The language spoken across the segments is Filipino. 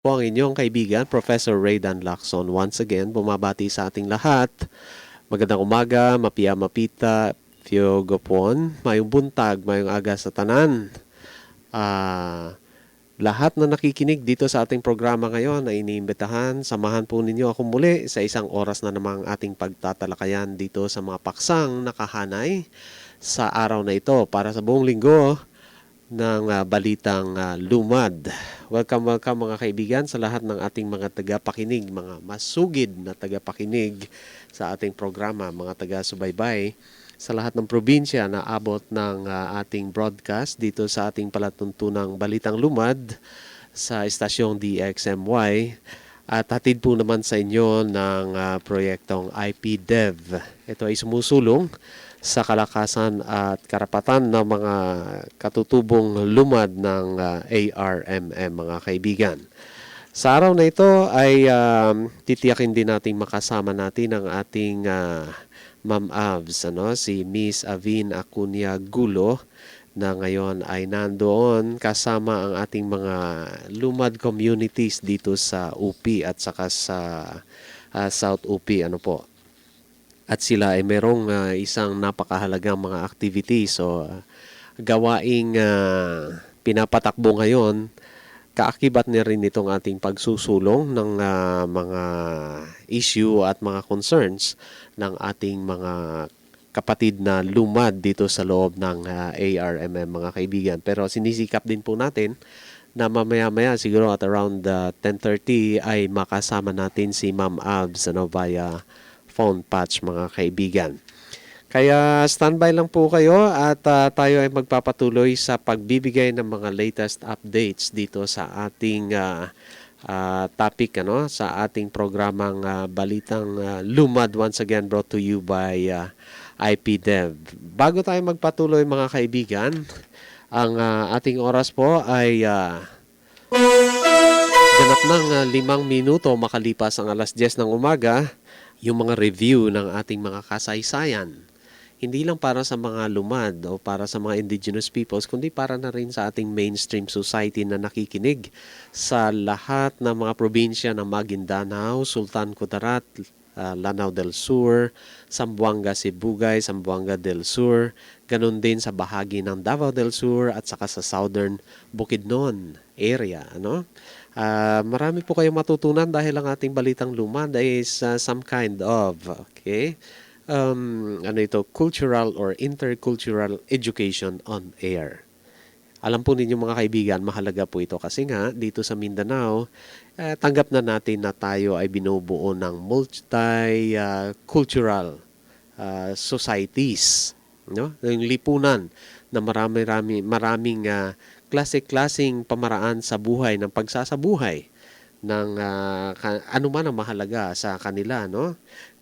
Po ang inyong kaibigan, Professor Raydan Lacson. Once again, bumabati sa ating lahat. Magandang umaga, mapia mapita, Fio Gopon, mayong buntag, mayong aga sa tanan. Lahat na nakikinig dito sa ating programa ngayon ay iniimbitahan. Samahan po ninyo ako muli sa isang oras na namang ating pagtatalakayan dito sa mga paksang nakahanay sa araw na ito para sa buong linggo ng balitang lumad. Welcome mga kaibigan sa lahat ng ating mga tagapakinig, mga masugid na tagapakinig sa ating programa, mga taga-subaybay sa lahat ng probinsya na abot ng ating broadcast dito sa ating palatuntunang balitang lumad sa istasyong DXMY. At hatid po naman sa inyo ng proyektong IPDev. Ito ay sumusulong sa kalakasan at karapatan ng mga katutubong lumad ng ARMM, mga kaibigan. Sa araw na ito ay titiyakin din natin makasama natin ang ating Ma'am Avs, si Miss Avin Acuña Gulo, na ngayon ay nandoon kasama ang ating mga lumad communities dito sa UP at saka sa South UP. At sila ay merong isang napakahalagang mga activities o gawaing pinapatakbo ngayon. Kaakibat na rin itong ating pagsusulong ng mga issue at mga concerns ng ating mga kapatid na lumad dito sa loob ng ARMM, mga kaibigan. Pero sinisikap din po natin na mamaya-maya siguro at around 10:30 ay makasama natin si Ma'am Abs via phone patch, mga kaibigan. Kaya standby lang po kayo at tayo ay magpapatuloy sa pagbibigay ng mga latest updates dito sa ating topic, sa ating programang Balitang Lumad, once again brought to you by IPDev. Bago tayo magpatuloy, mga kaibigan, ang ating oras po ay ganap ng 5 minuto makalipas ang alas 10 ng umaga. Yung mga review ng ating mga kasaysayan, hindi lang para sa mga lumad o para sa mga indigenous peoples, kundi para na rin sa ating mainstream society na nakikinig sa lahat ng mga probinsya ng Maguindanao, Sultan Kudarat, Lanao del Sur, Zamboanga Sibugay, Zamboanga del Sur, ganun din sa bahagi ng Davao del Sur at saka sa Southern Bukidnon area, marami po kayong matutunan dahil ang ating balitang lumad is some kind of, cultural or intercultural education on air. Alam po ninyo, mga kaibigan, mahalaga po ito kasi nga dito sa Mindanao, tanggap na natin na tayo ay binubuo ng multi-cultural societies, yung lipunan na maraming klase-klaseng pamaraan sa buhay, ng pagsasabuhay ng ano man ang mahalaga sa kanila,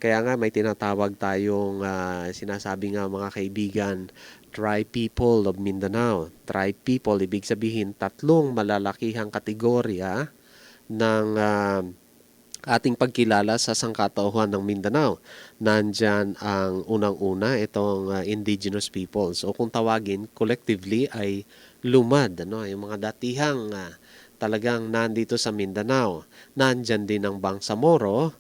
Kaya nga may tinatawag tayong sinasabi nga, mga kaibigan, Tribe People of Mindanao. Tribe People, ibig sabihin tatlong malalakihang kategorya ng ating pagkilala sa sangkatauhan ng Mindanao. Nandyan ang unang-una, itong indigenous peoples, o kung tawagin collectively ay lumad, yung mga datihang talagang nandito sa Mindanao. Nandyan din ang Bangsamoro,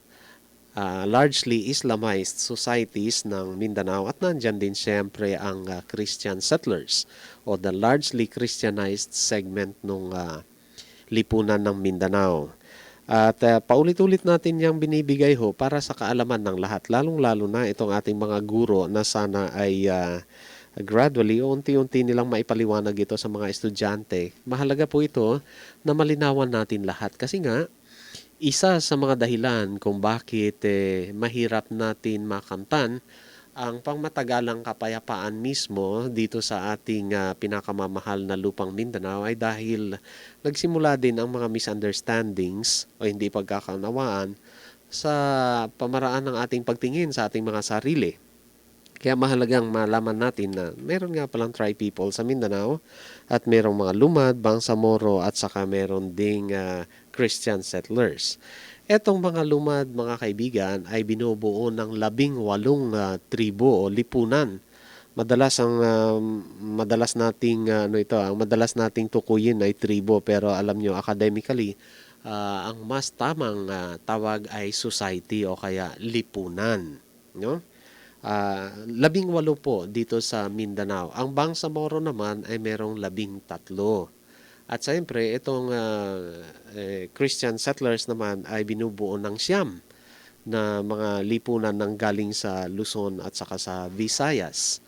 largely Islamized societies ng Mindanao, at nandyan din siyempre ang Christian settlers o the largely Christianized segment ng lipunan ng Mindanao. At paulit-ulit natin yung binibigay para sa kaalaman ng lahat, lalong-lalo na itong ating mga guro na sana ay gradually o unti-unti nilang maipaliwanag ito sa mga estudyante. Mahalaga po ito na malinawan natin lahat kasi nga isa sa mga dahilan kung bakit mahirap natin makamtan ang pangmatagalang kapayapaan mismo dito sa ating pinakamamahal na lupang Mindanao ay dahil nagsimula din ang mga misunderstandings o hindi pagkakaunawaan sa pamaraan ng ating pagtingin sa ating mga sarili. Kaya mahalagang malaman natin na meron nga palang tribe people sa Mindanao at merong mga lumad, Bangsamoro at saka meron ding Christian settlers. Etong mga lumad, mga kaibigan, ay binubuo ng 18 tribo o lipunan. Madalas nating tukuyin ay tribo, pero alam nyo, academically ang mas tamang tawag ay society o kaya lipunan, no? 18 po dito sa Mindanao. Ang Bangsamoro naman ay merong 13. At siyempre, itong Christian settlers naman ay binubuo ng siyam na mga lipunan ng galing sa Luzon at saka sa Visayas.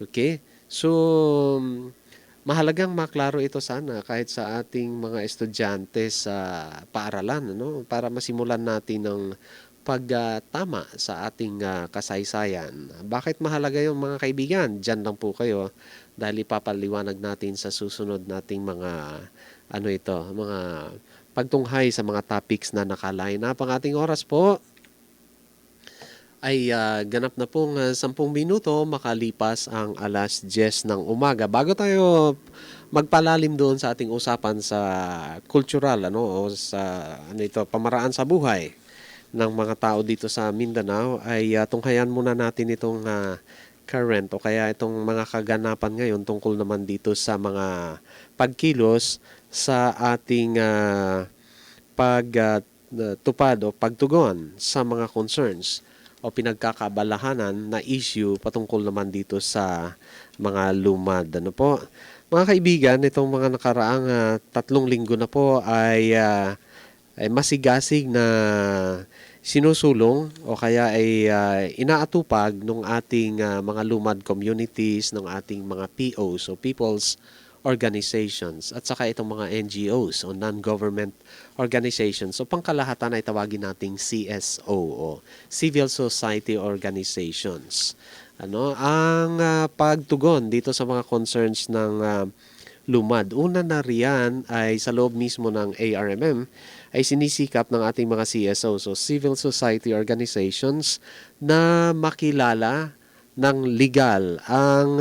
Okay? So, mahalagang maklaro ito sana kahit sa ating mga estudyante sa paaralan, ano? Para masimulan natin ng pagtama sa ating kasaysayan. Bakit mahalaga yung mga kaibigan? Diyan lang po kayo dahil ipapaliwanag natin sa susunod nating mga mga pagtunghay sa mga topics na nakaline up. Ang ating oras po ay ganap na pong 10 minuto makalipas ang alas 10 ng umaga. Bago tayo magpalalim doon sa ating usapan sa cultural o sa pamaraan sa buhay ng mga tao dito sa Mindanao, ay tunghayan muna natin itong current o kaya itong mga kaganapan ngayon tungkol naman dito sa mga pagkilos sa ating pagtupad o pagtugon sa mga concerns o pinagkakabalahanan na issue patungkol naman dito sa mga lumad. Ano po? Mga kaibigan, itong mga nakaraang 3 linggo na po ay masigasig na sinusulong o kaya ay inaatupag ng ating mga lumad communities, ng ating mga POs o People's Organizations at saka itong mga NGOs o non-government organizations. So pangkalahatan ay tawagin nating CSO o Civil Society Organizations. Ang pagtugon dito sa mga concerns ng lumad. Una na riyan ay sa loob mismo ng ARMM ay sinisikap ng ating mga CSO, so Civil Society Organizations, na makilala ng legal ang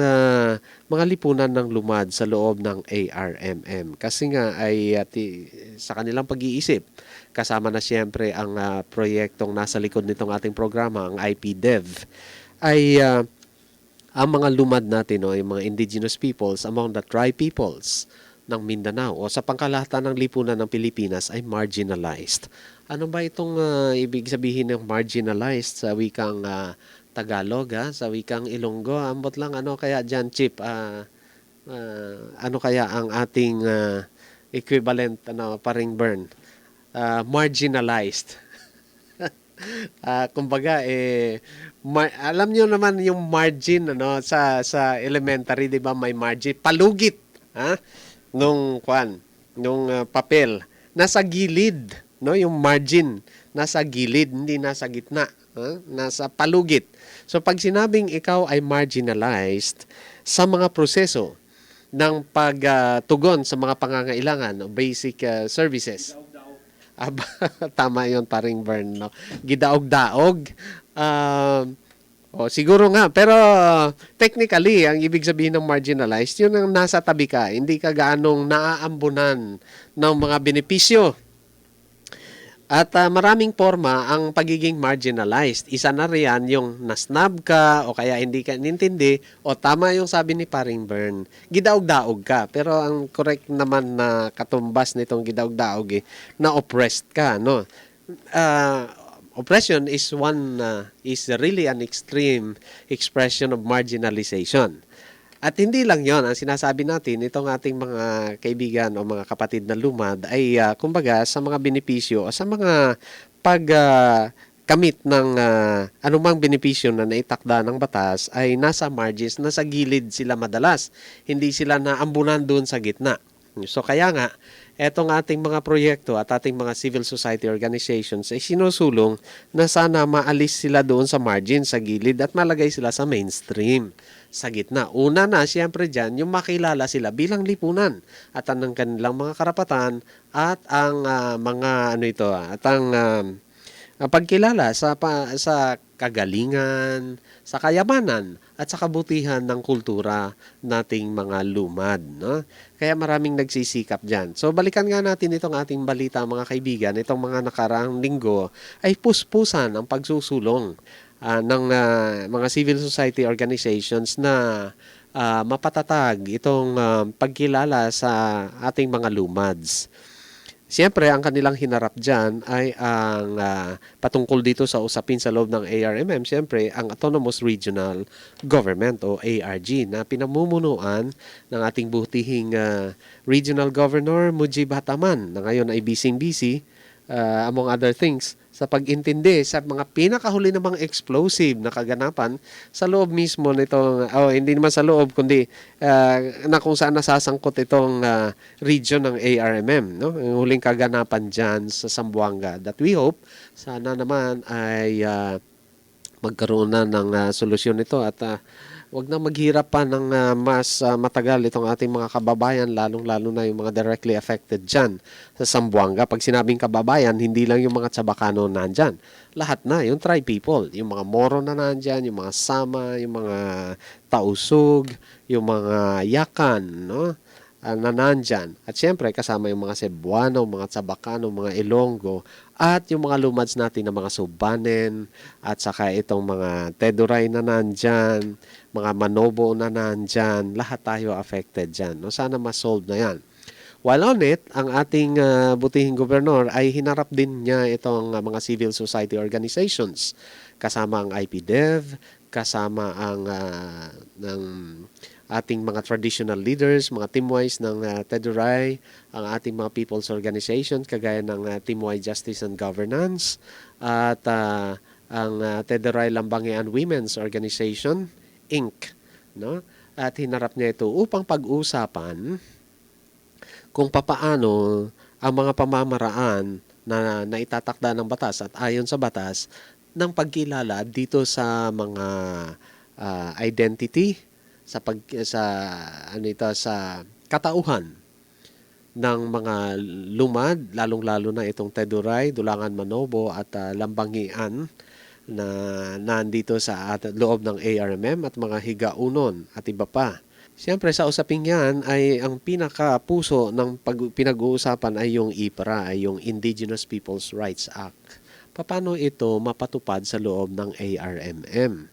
mga lipunan ng lumad sa loob ng ARMM. Kasi nga ay sa kanilang pag-iisip, kasama na siyempre ang proyektong nasa likod nitong ating programa, ang IPDev, ay ang mga lumad natin, yung mga indigenous peoples among the tribe peoples ng Mindanao o sa pangkalahatan ng lipunan ng Pilipinas ay marginalized. Ano ba itong ibig sabihin ng marginalized sa wikang Tagalog, sa wikang Ilonggo? Ambot lang kaya dyan, Chip, ano kaya ang ating equivalent, paring burn? Marginalized. Kumbaga alam niyo naman yung margin sa elementary, 'di ba? May margin, palugit, nung papel nasa gilid, yung margin nasa gilid, hindi nasa gitna, nasa palugit. So pag sinabing ikaw ay marginalized sa mga proseso ng pagtugon sa mga pangangailangan o basic services, tama yon, paring burn, gidaog-daog. Siguro nga, pero technically, ang ibig sabihin ng marginalized, yun ang nasa tabi ka, hindi ka gaanong naaambunan ng mga benepisyo. At maraming forma ang pagiging marginalized. Isa na riyan yung nasnab ka o kaya hindi ka nintindi o tama yung sabi ni paring burn, gidaog-daog ka. Pero ang correct naman na katumbas nitong gidaog-daog na oppressed ka, no? Oppression is really an extreme expression of marginalization. At hindi lang yon ang sinasabi natin, itong ating mga kaibigan o mga kapatid na lumad ay kumbaga sa mga benepisyo o sa mga pagkamit ng anumang benepisyo na naitakda ng batas ay nasa margins, nasa gilid sila madalas. Hindi sila naambunan doon sa gitna. So kaya nga, etong ating mga proyekto at ating mga civil society organizations ay sinusulong na sana maalis sila doon sa margin, sa gilid at malagay sila sa mainstream, sa gitna. Una na, siyempre dyan, yung makilala sila bilang lipunan at ang kanilang mga karapatan at ang pagkilala sa kagalingan, sa kayamanan at sa kabutihan ng kultura nating mga lumad, no? Kaya maraming nagsisikap diyan. So balikan nga natin itong ating balita, mga kaibigan. Itong mga nakaraang linggo ay puspusan ang pagsusulong ng mga civil society organizations na mapatatag itong pagkilala sa ating mga lumads. Siyempre, ang kanilang hinarap dyan ay ang patungkol dito sa usapin sa loob ng ARMM, siyempre, ang Autonomous Regional Government o ARG na pinamumunuan ng ating butihing Regional Governor Mujib Hataman na ngayon ay busy among other things sa pag-intindi sa mga pinakahuli namang explosive na kaganapan sa loob mismo nitong, hindi naman sa loob, kundi na kung saan nasasangkot itong region ng ARMM. No? Yung huling kaganapan dyan sa Zamboanga that we hope sana naman ay magkaroon na ng solusyon nito at wag na maghirap pa ng mas matagal itong ating mga kababayan, lalong-lalo na yung mga directly affected dyan sa Zamboanga. Pag sinabing kababayan, hindi lang yung mga Tsabacano nandyan. Lahat na, yung tribe people, yung mga Moro na nandyan, yung mga Sama, yung mga Tausug, yung mga Yakan, no? Na nandyan. At syempre, kasama yung mga Cebuano, mga Tsabacano, mga Ilonggo, at yung mga lumads natin na mga Subanen, at saka itong mga Teduray na nandyan, mga Manobo na nandyan, lahat tayo affected dyan. No? Sana ma-solve na yan. While on it, ang ating butihing gobernador ay hinarap din niya itong mga civil society organizations. Kasama ang IPDEV, kasama ang ng ating mga traditional leaders, mga Timwais ng Teduray, ang ating mga people's organizations kagaya ng Timway Justice and Governance, at ang Teduray Lambangian Women's Organization, Inc. No? At hinarap niya ito upang pag-usapan kung papaano ang mga pamamaraan na naitatakda ng batas at ayon sa batas ng pagkilala dito sa mga identity sa katauhan ng mga lumad, lalong-lalo na itong Teduray, Dulangan Manobo at Lambangian na nandito sa loob ng ARMM at mga higaunon at iba pa. Siyempre sa usaping yan ay ang pinakapuso ng pinag-uusapan ay yung IPRA, ay yung Indigenous Peoples' Rights Act. Paano ito mapatupad sa loob ng ARMM?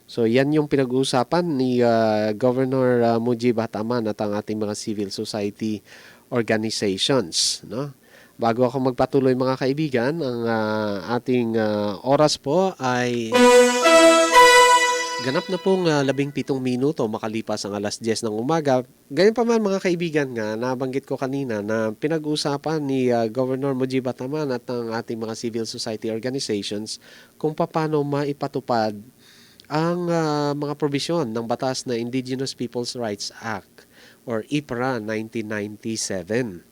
So yan yung pinag-uusapan ni Governor Mujib Hataman at ang ating mga civil society organizations. No? Bago ako magpatuloy mga kaibigan, ang ating oras po ay ganap na pong 17 minuto makalipas ang alas 10 ng umaga. Ganyan pa man mga kaibigan nga, nabanggit ko kanina na pinag-usapan ni Governor Mujib Hataman at ang ating mga civil society organizations kung paano maipatupad ang mga probisyon ng batas na Indigenous Peoples' Rights Act or IPRA 1997.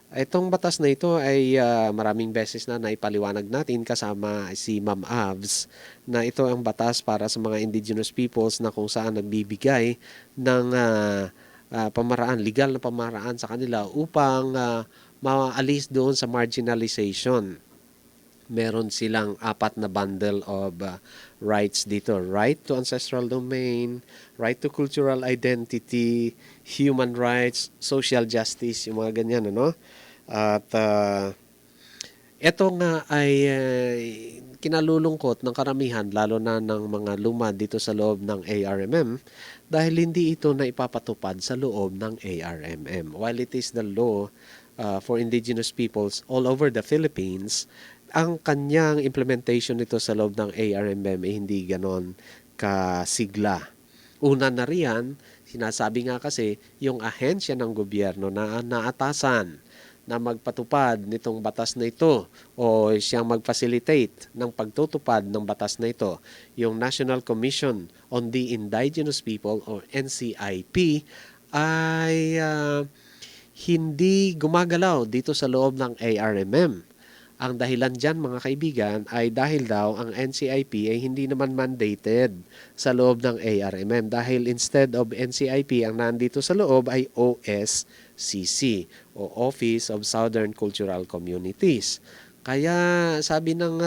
Itong batas na ito ay maraming beses na naipaliwanag natin kasama si Ma'am Avs na ito ang batas para sa mga indigenous peoples na kung saan nagbibigay ng pamaraan, legal na pamaraan sa kanila upang maalis doon sa marginalization. Meron silang 4 na bundle of rights dito. Right to ancestral domain, right to cultural identity, human rights, social justice, yung mga ganyan, ano? At ito nga ay kinalulungkot ng karamihan, lalo na ng mga lumad dito sa loob ng ARMM, dahil hindi ito na ipapatupad sa loob ng ARMM. While it is the law for indigenous peoples all over the Philippines, ang kanyang implementation nito sa loob ng ARMM ay hindi ganon kasigla. Una na riyan, sinasabi nga kasi yung ahensya ng gobyerno na naatasan na magpatupad nitong batas na ito o siyang mag-facilitate ng pagtutupad ng batas na ito, yung National Commission on the Indigenous People or NCIP ay hindi gumagalaw dito sa loob ng ARMM. Ang dahilan dyan mga kaibigan ay dahil daw ang NCIP ay hindi naman mandated sa loob ng ARMM dahil instead of NCIP ang nandito sa loob ay OSCC o Office of Southern Cultural Communities. Kaya sabi ng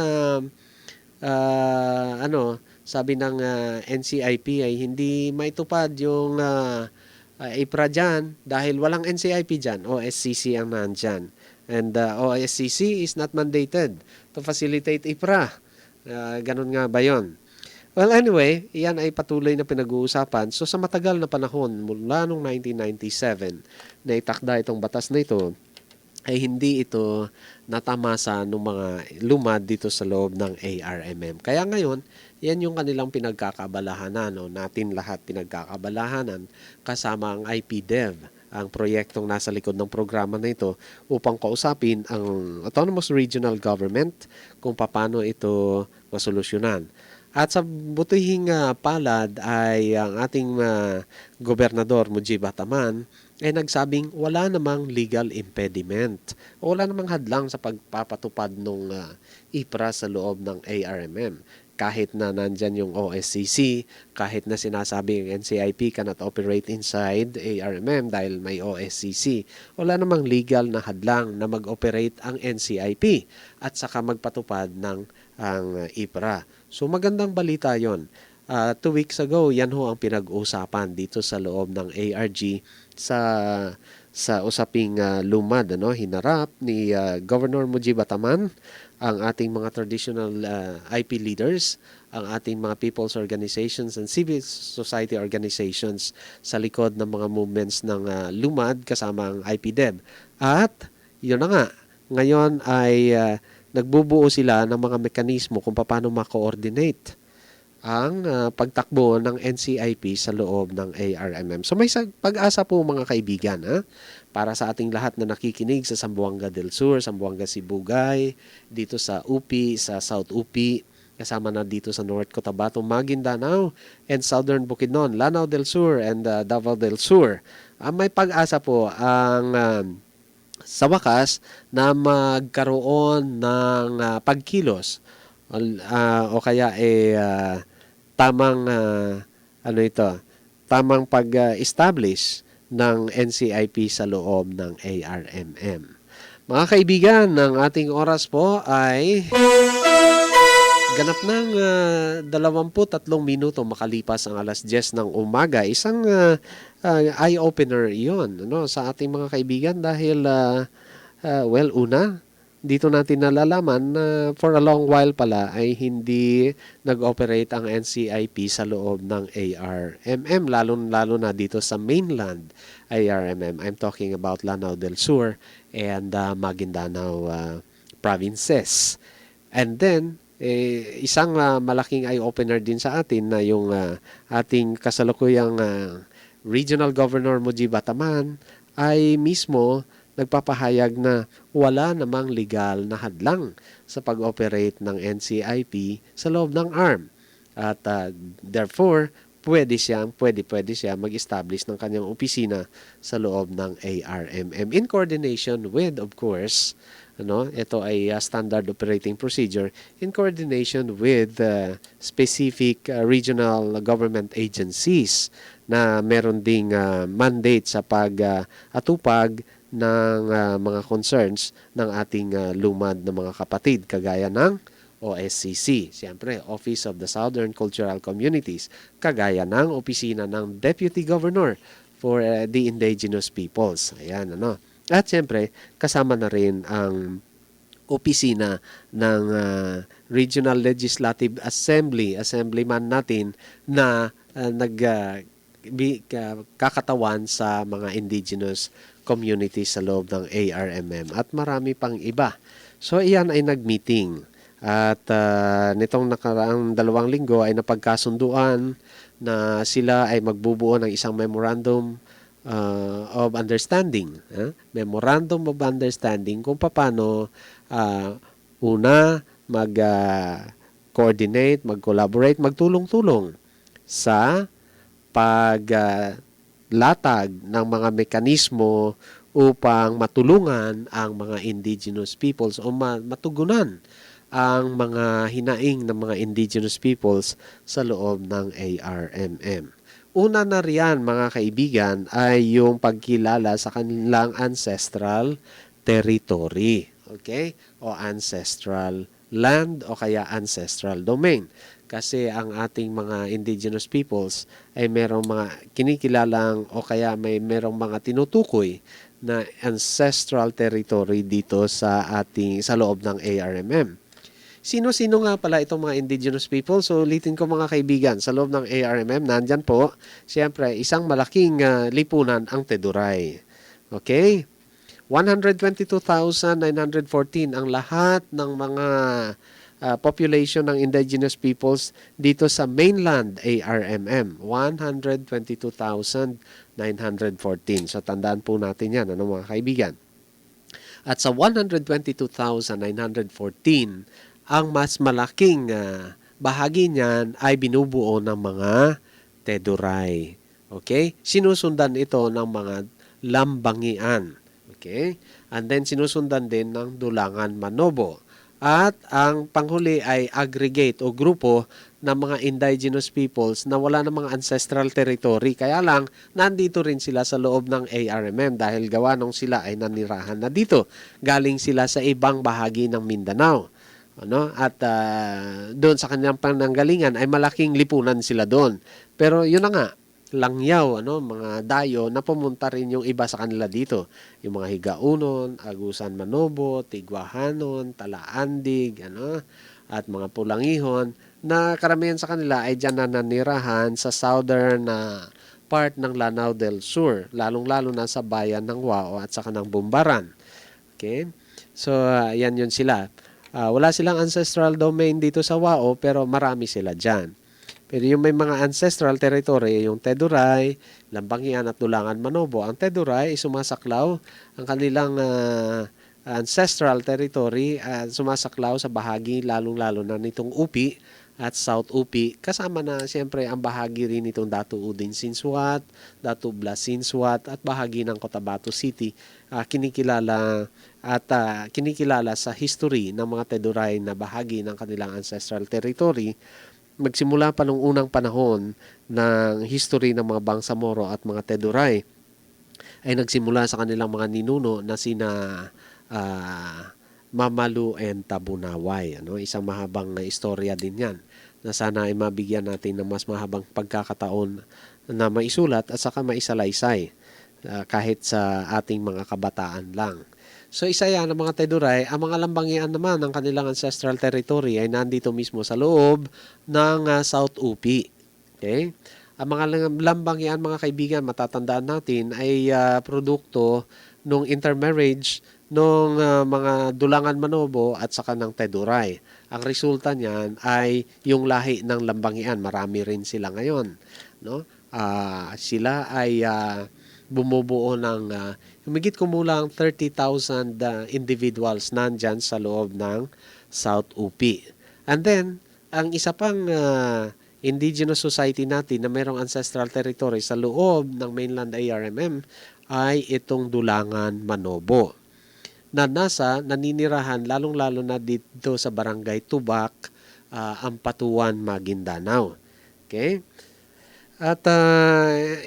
NCIP ay hindi maitupad yung IPRA dyan dahil walang NCIP dyan, OSCC ang nandyan. And OSCC is not mandated to facilitate IPRA. Ganun nga ba yun? Well, anyway, yan ay patuloy na pinag-uusapan. So, sa matagal na panahon, mula noong 1997, na itakda itong batas na ito, ay hindi ito natamasa ng mga lumad dito sa loob ng ARMM. Kaya ngayon, yan yung kanilang pinagkakabalahanan, no? Natin lahat pinagkakabalahanan kasama ang IPDev, ang proyektong nasa likod ng programa na ito upang kausapin ang Autonomous Regional Government kung paano ito masolusyonan. At sa butihing palad ay ang ating gobernador Mujib Ataman ay nagsabing wala namang legal impediment o wala namang hadlang sa pagpapatupad ng IPRA sa loob ng ARMM. Kahit na nandyan yung OSCC, kahit na sinasabi ng NCIP cannot operate inside ARMM dahil may OSCC, wala namang legal na hadlang na mag-operate ang NCIP at saka magpatupad ng ang IPRA. So magandang balita yon. 2 weeks ago, yan ho ang pinag-usapan dito sa loob ng ARG sa usaping lumad, ano, hinarap ni Governor Mujib Ataman ang ating mga traditional IP leaders, ang ating mga people's organizations and civil society organizations sa likod ng mga movements ng lumad kasama ang IPDev. At yun na nga, ngayon ay nagbubuo sila ng mga mekanismo kung paano ma-coordinate ang pagtakbo ng NCIP sa loob ng ARMM. So may pag-asa po mga kaibigan, para sa ating lahat na nakikinig sa Zamboanga del Sur, Zamboanga Sibugay, dito sa UP, sa South UP, kasama na dito sa North Cotabato, Maguindanao, and Southern Bukidnon, Lanao del Sur, and Davao del Sur. May pag-asa po ang sa wakas na magkaroon ng pagkilos o kaya tamang tamang pag-establish ng NCIP sa loob ng ARMM. Mga kaibigan, ang ating oras po ay ganap ng 23 minuto makalipas ang alas 10 ng umaga. Isang eye-opener iyon, ano, sa ating mga kaibigan dahil una, dito natin nalalaman na for a long while pala ay hindi nag-operate ang NCIP sa loob ng ARMM, lalo na dito sa mainland ARMM. I'm talking about Lanao del Sur and Maguindanao provinces. And then, isang malaking eye-opener din sa atin na yung ating kasalukuyang Regional Governor Mujib Ataman ay mismo nagpapahayag na wala namang legal na hadlang sa pag-operate ng NCIP sa loob ng ARM. At therefore, pwede siya mag-establish ng kanyang opisina sa loob ng ARMM in coordination with, of course, ito ay standard operating procedure, in coordination with specific regional government agencies na meron ding mandate sa pag-atupag ng mga concerns ng ating lumad na mga kapatid kagaya ng OSCC, siyempre Office of the Southern Cultural Communities, kagaya ng opisina ng Deputy Governor for the Indigenous Peoples. Ayan, At siyempre, kasama na rin ang opisina ng Regional Legislative Assemblyman natin na kakatawan sa mga indigenous communities sa loob ng ARMM at marami pang iba. So iyan ay nag-meeting at nitong nakaraang 2 linggo ay napagkasunduan na sila ay magbubuo ng isang memorandum of understanding. Memorandum of understanding kung paano una mag-coordinate, mag-collaborate, magtulong-tulong sa paglatag ng mga mekanismo upang matulungan ang mga indigenous peoples o matugunan ang mga hinaing ng mga indigenous peoples sa loob ng ARMM. Una na riyan, mga kaibigan, ay yung pagkilala sa kanilang ancestral territory, okay? O ancestral land o kaya ancestral domain. Kasi ang ating mga indigenous peoples ay merong mga kinikilalang o kaya merong mga tinutukoy na ancestral territory dito sa loob ng ARMM. Sino-sino nga pala itong mga indigenous people? So ulitin ko mga kaibigan, sa loob ng ARMM, nandyan po, siyempre, isang malaking lipunan ang Teduray. Okay? 122,914 ang lahat ng mga population ng indigenous peoples dito sa mainland ARMM. 122,914. So tandaan po natin yan, ano mga kaibigan. At sa 122,914, ang mas malaking bahagi niyan ay binubuo ng mga Teduray. Okay? Sinusundan ito ng mga Lambangian. Okay? And then sinusundan din ng Dulangan Manobo. At ang panghuli ay aggregate o grupo ng mga indigenous peoples na wala ng mga ancestral territory. Kaya lang, nandito rin sila sa loob ng ARMM dahil gawa nung sila ay nanirahan na dito. Galing sila sa ibang bahagi ng Mindanao. Ano? At doon sa kanilang pananggalingan ay malaking lipunan sila doon. Pero yun na nga, langyaw, mga dayo na pumunta rin yung iba sa kanila dito. Yung mga Higaunon, Agusan Manobo, Tigwahanon, Talaandig, at mga Pulangihon na karamihan sa kanila ay dyan na nanirahan sa southern part ng Lanao del Sur, lalong-lalo na sa bayan ng Wao at saka ng Bumbaran. Okay? So, yan yun sila. Wala silang ancestral domain dito sa Wao pero marami sila dyan. Pero yung may mga ancestral territory, yung Teduray, Lambangian at Dulangan Manobo, ang Teduray ay sumasaklaw ang kanilang ancestral territory at sumasaklaw sa bahagi lalong-lalo na nitong Upi at South Upi. Kasama na siyempre ang bahagi rin nitong Datu Udin Sinsuat, Datu Blas Sinsuat at bahagi ng Cotabato City. Kinikilala sa history ng mga Teduray na bahagi ng kanilang ancestral territory. Magsimula pa nung unang panahon ng history ng mga Bangsamoro at mga Teduray ay nagsimula sa kanilang mga ninuno na sina Mamalu and Tabunaway. Isang mahabang istorya din yan na sana ay mabigyan natin ng mas mahabang pagkakataon na maisulat at saka maisalaysay kahit sa ating mga kabataan lang. So isa yan ang mga Teduray. Ang mga Lambangian naman ng kanilang ancestral territory ay nandito mismo sa loob ng South Upi. Okay? Ang mga Lambangian, mga kaibigan, matatandaan natin ay produkto nung intermarriage nung mga Dulangan Manobo at saka ng Teduray. Ang resulta niyan ay yung lahi ng Lambangian. Marami rin sila ngayon. Sila ay bumubuo ng humigit kumulang 30,000 individuals nandyan sa loob ng South Upi. And then, ang isa pang indigenous society natin na mayroong ancestral territory sa loob ng mainland ARMM ay itong Dulangan Manobo na naninirahan lalong-lalo na dito sa Barangay Tubak, Ampatuan, Maguindanao. Okay? At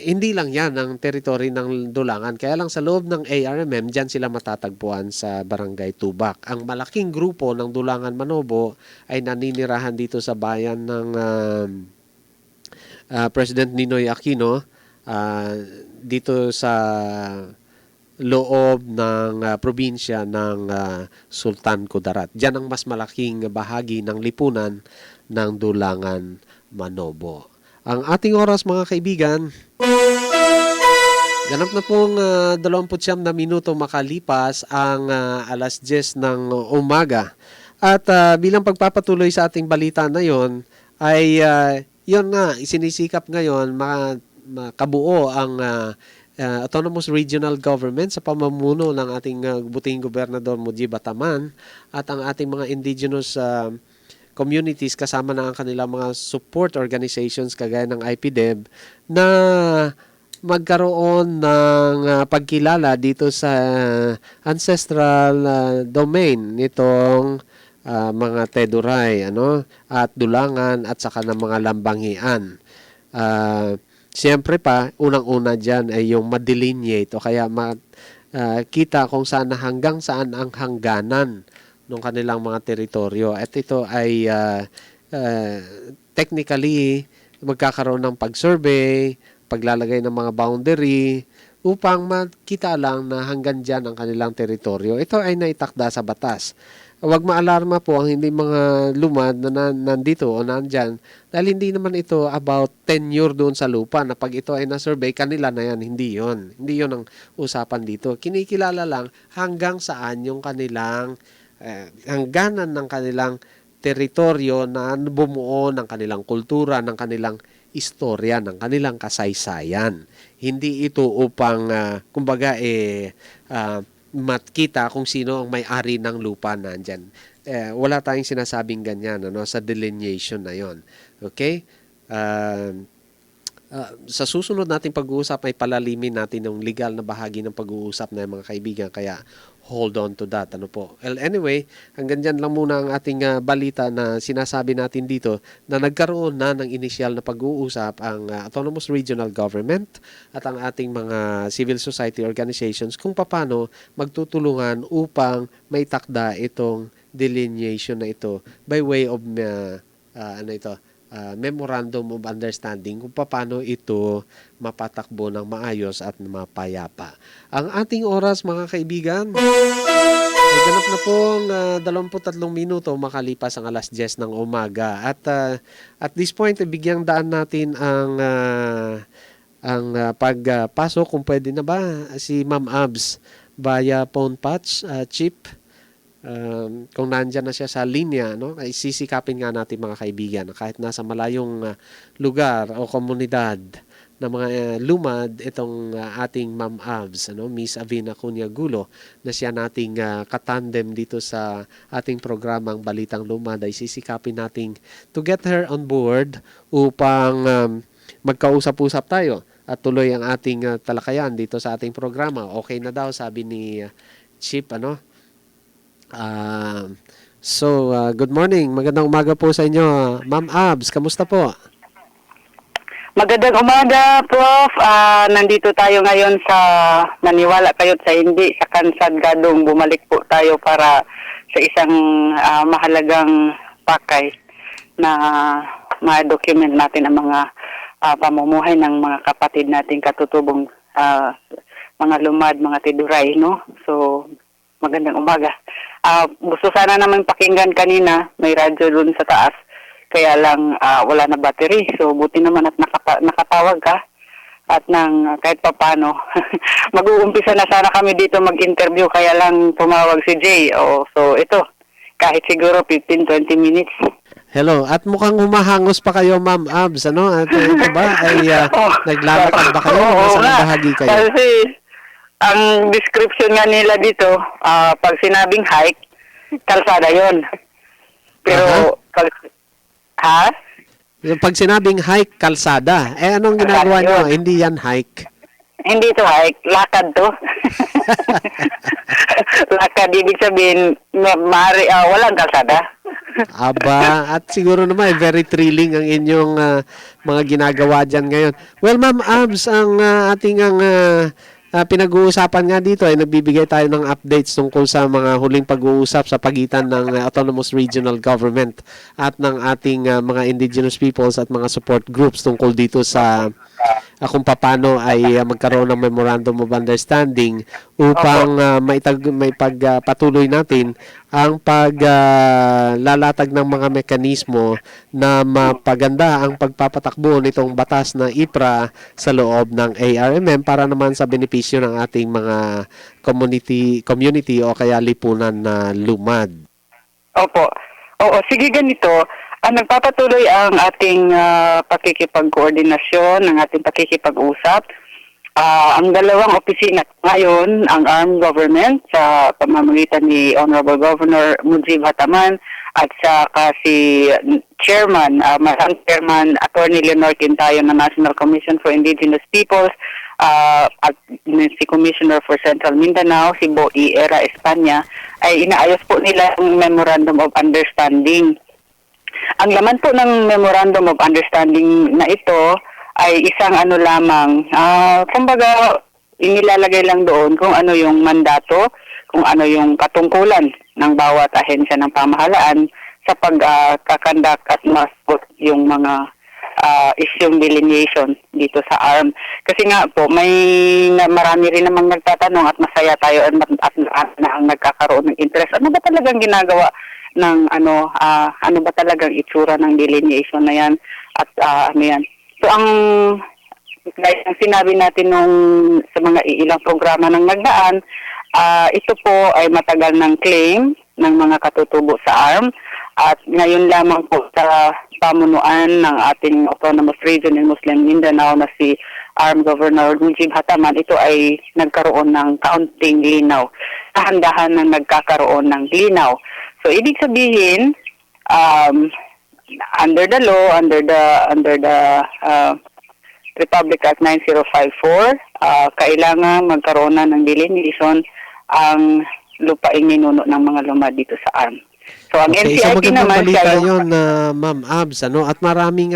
hindi lang yan ang teritoryo ng Dulangan. Kaya lang sa loob ng ARMM, dyan sila matatagpuan sa Barangay Tubak. Ang malaking grupo ng Dulangan Manobo ay naninirahan dito sa bayan ng President Ninoy Aquino dito sa loob ng probinsya ng Sultan Kudarat. Diyan ang mas malaking bahagi ng lipunan ng Dulangan Manobo. Ang ating oras, mga kaibigan, ganap na pong 29 na minuto makalipas ang alas 10 ng umaga. At bilang pagpapatuloy sa ating balita na yon ay yun nga, isinisikap ngayon makabuo ang Autonomous Regional Government sa pamumuno ng ating buting Gobernador Mujib Bataman at ang ating mga indigenous communities kasama na ang kanilang mga support organizations kagaya ng IPDEB na magkaroon ng pagkilala dito sa ancestral domain nitong mga Teduray at Dulangan at saka ng mga Lambangian. Siyempre pa, unang-una dyan ay yung ma-delineate o kaya kita kung saan hanggang saan ang hangganan ng kanilang mga teritoryo. At ito ay technically magkakaroon ng pag-survey, paglalagay ng mga boundary upang makita lang na hanggang dyan ang kanilang teritoryo. Ito ay naitakda sa batas. Huwag maalarma po ang hindi mga lumad na nandito o nandyan dahil hindi naman ito about tenure doon sa lupa na pag ito ay na-survey, kanila na yan. Hindi yon. Hindi yon ang usapan dito. Kinikilala lang hanggang saan yung kanilang hangganan ng kanilang teritoryo na bumuo ng kanilang kultura, ng kanilang istorya, ng kanilang kasaysayan. Hindi ito upang, kumbaga, makita kung sino ang may-ari ng lupa nandyan. Wala tayong sinasabing ganyan sa delineation na yon. Okay? Sa susunod nating pag-uusap ay palalimin natin yung legal na bahagi ng pag-uusap na mga kaibigan. Kaya hold on to that. Well, anyway, hanggang dyan lang muna ang ating balita na sinasabi natin dito na nagkaroon na ng inisyal na pag-uusap ang Autonomous Regional Government at ang ating mga civil society organizations kung paano magtutulungan upang may takda itong delineation na ito by way of Memorandum of Understanding kung paano ito mapatakbo ng maayos at mapayapa. Ang ating oras, mga kaibigan, ay ganap na pong 23 minuto makalipas ang 10:00 ng umaga. At this point, bigyang daan natin ang pagpasok, kung pwede na ba, si Ma'am Abs via phone patch, chip. Kung nandyan na siya sa linya, ay sisikapin nga natin mga kaibigan kahit nasa malayong lugar o komunidad na mga lumad itong ating Ma'am Abs, Miss Avina Cunyagulo, na siya nating katandem dito sa ating programang Balitang Lumad, ay sisikapin nating to get her on board upang magkausap-usap tayo at tuloy ang ating talakayan dito sa ating programa. Okay na daw, sabi ni Chip, good morning. Magandang umaga po sa inyo, Ma'am Abs. Kamusta po? Magandang umaga, Prof. Nandito tayo ngayon sa maniwala kayo't sa hindi sa Kansad Gadong. Bumalik po tayo para sa isang mahalagang pakay na ma-document natin ang mga pamumuhay ng mga kapatid nating katutubong mga lumad, mga tiduray, So, magandang umaga. Gusto sana naman pakinggan kanina, may radyo dun sa taas, kaya lang wala na battery. So buti naman at nakatawag ka at kahit papano. Mag-uumpisa na sana kami dito mag-interview, kaya lang tumawag si Jay. So ito, kahit siguro 15-20 minutes. Hello, at mukhang humahangos pa kayo, Ma'am Abs, At ito ba ay naglalakad ba kayo? Saan bahagi kayo? Kasi ang description nga nila dito, pag sinabing hike, kalsada yon. Pero, pag sinabing hike, kalsada. Anong ginagawa nyo? Hindi yan hike. Hindi to hike, lakad to. Lakad, ibig sabihin, walang kalsada. Aba, at siguro naman, very thrilling ang inyong mga ginagawa dyan ngayon. Well, Ma'am Abs, ang ating pinag-uusapan nga dito ay nagbibigay tayo ng updates tungkol sa mga huling pag-uusap sa pagitan ng Autonomous Regional Government at ng ating mga indigenous peoples at mga support groups tungkol dito sa kung paano ay magkaroon ng Memorandum of Understanding upang may pagpatuloy natin ang paglalatag ng mga mekanismo na mapaganda ang pagpapatakbo nitong batas na IPRA sa loob ng ARMM para naman sa benepisyo ng ating mga community o kaya lipunan na lumad. Opo. Oo, sige ganito. Nagpapatuloy ang ating pakikipag-koordinasyon, ang ating pakikipag-usap. Ang dalawang opisina ngayon, ang armed government sa pamamagitan ni Honorable Governor Mujib Hataman at saka si Chairman, Chairman Attorney Leonor Quintayo ng National Commission for Indigenous Peoples, at si Commissioner for Central Mindanao, si Boy Era Espanya, ay inaayos po nila ang Memorandum of Understanding. Ang laman po ng Memorandum of Understanding na ito ay isang lamang, kumbaga inilalagay lang doon kung ano yung mandato, kung ano yung katungkulan ng bawat ahensya ng pamahalaan sa pagkakandak at masgot yung mga is yung delineation dito sa ARM. Kasi nga po, marami rin namang nagtatanong at masaya tayo at na ang nagkakaroon ng interest. Ano ba talagang ginagawa ng ano ba talagang itsura ng delineation na yan at ano yan. So gaya ng sinabi natin sa mga ilang programa ng nagdaan, ito po ay matagal ng claim ng mga katutubo sa ARM at ngayon lamang po sa pamunuan ng ating Autonomous Region in Muslim Mindanao na si ARM Governor Mujib Hataman, ito ay nagkaroon ng kaunting linaw. Dahan-dahan na nagkakaroon ng linaw. So ibig sabihin, under the law, under the Republic Act 9054, kailangan magkaroon na ng delineation ang lupaing ninuno ng mga lumad dito sa ARM. So ang Okay, so NCIP magandang naman balita siya yun, Ma'am Abs, at maraming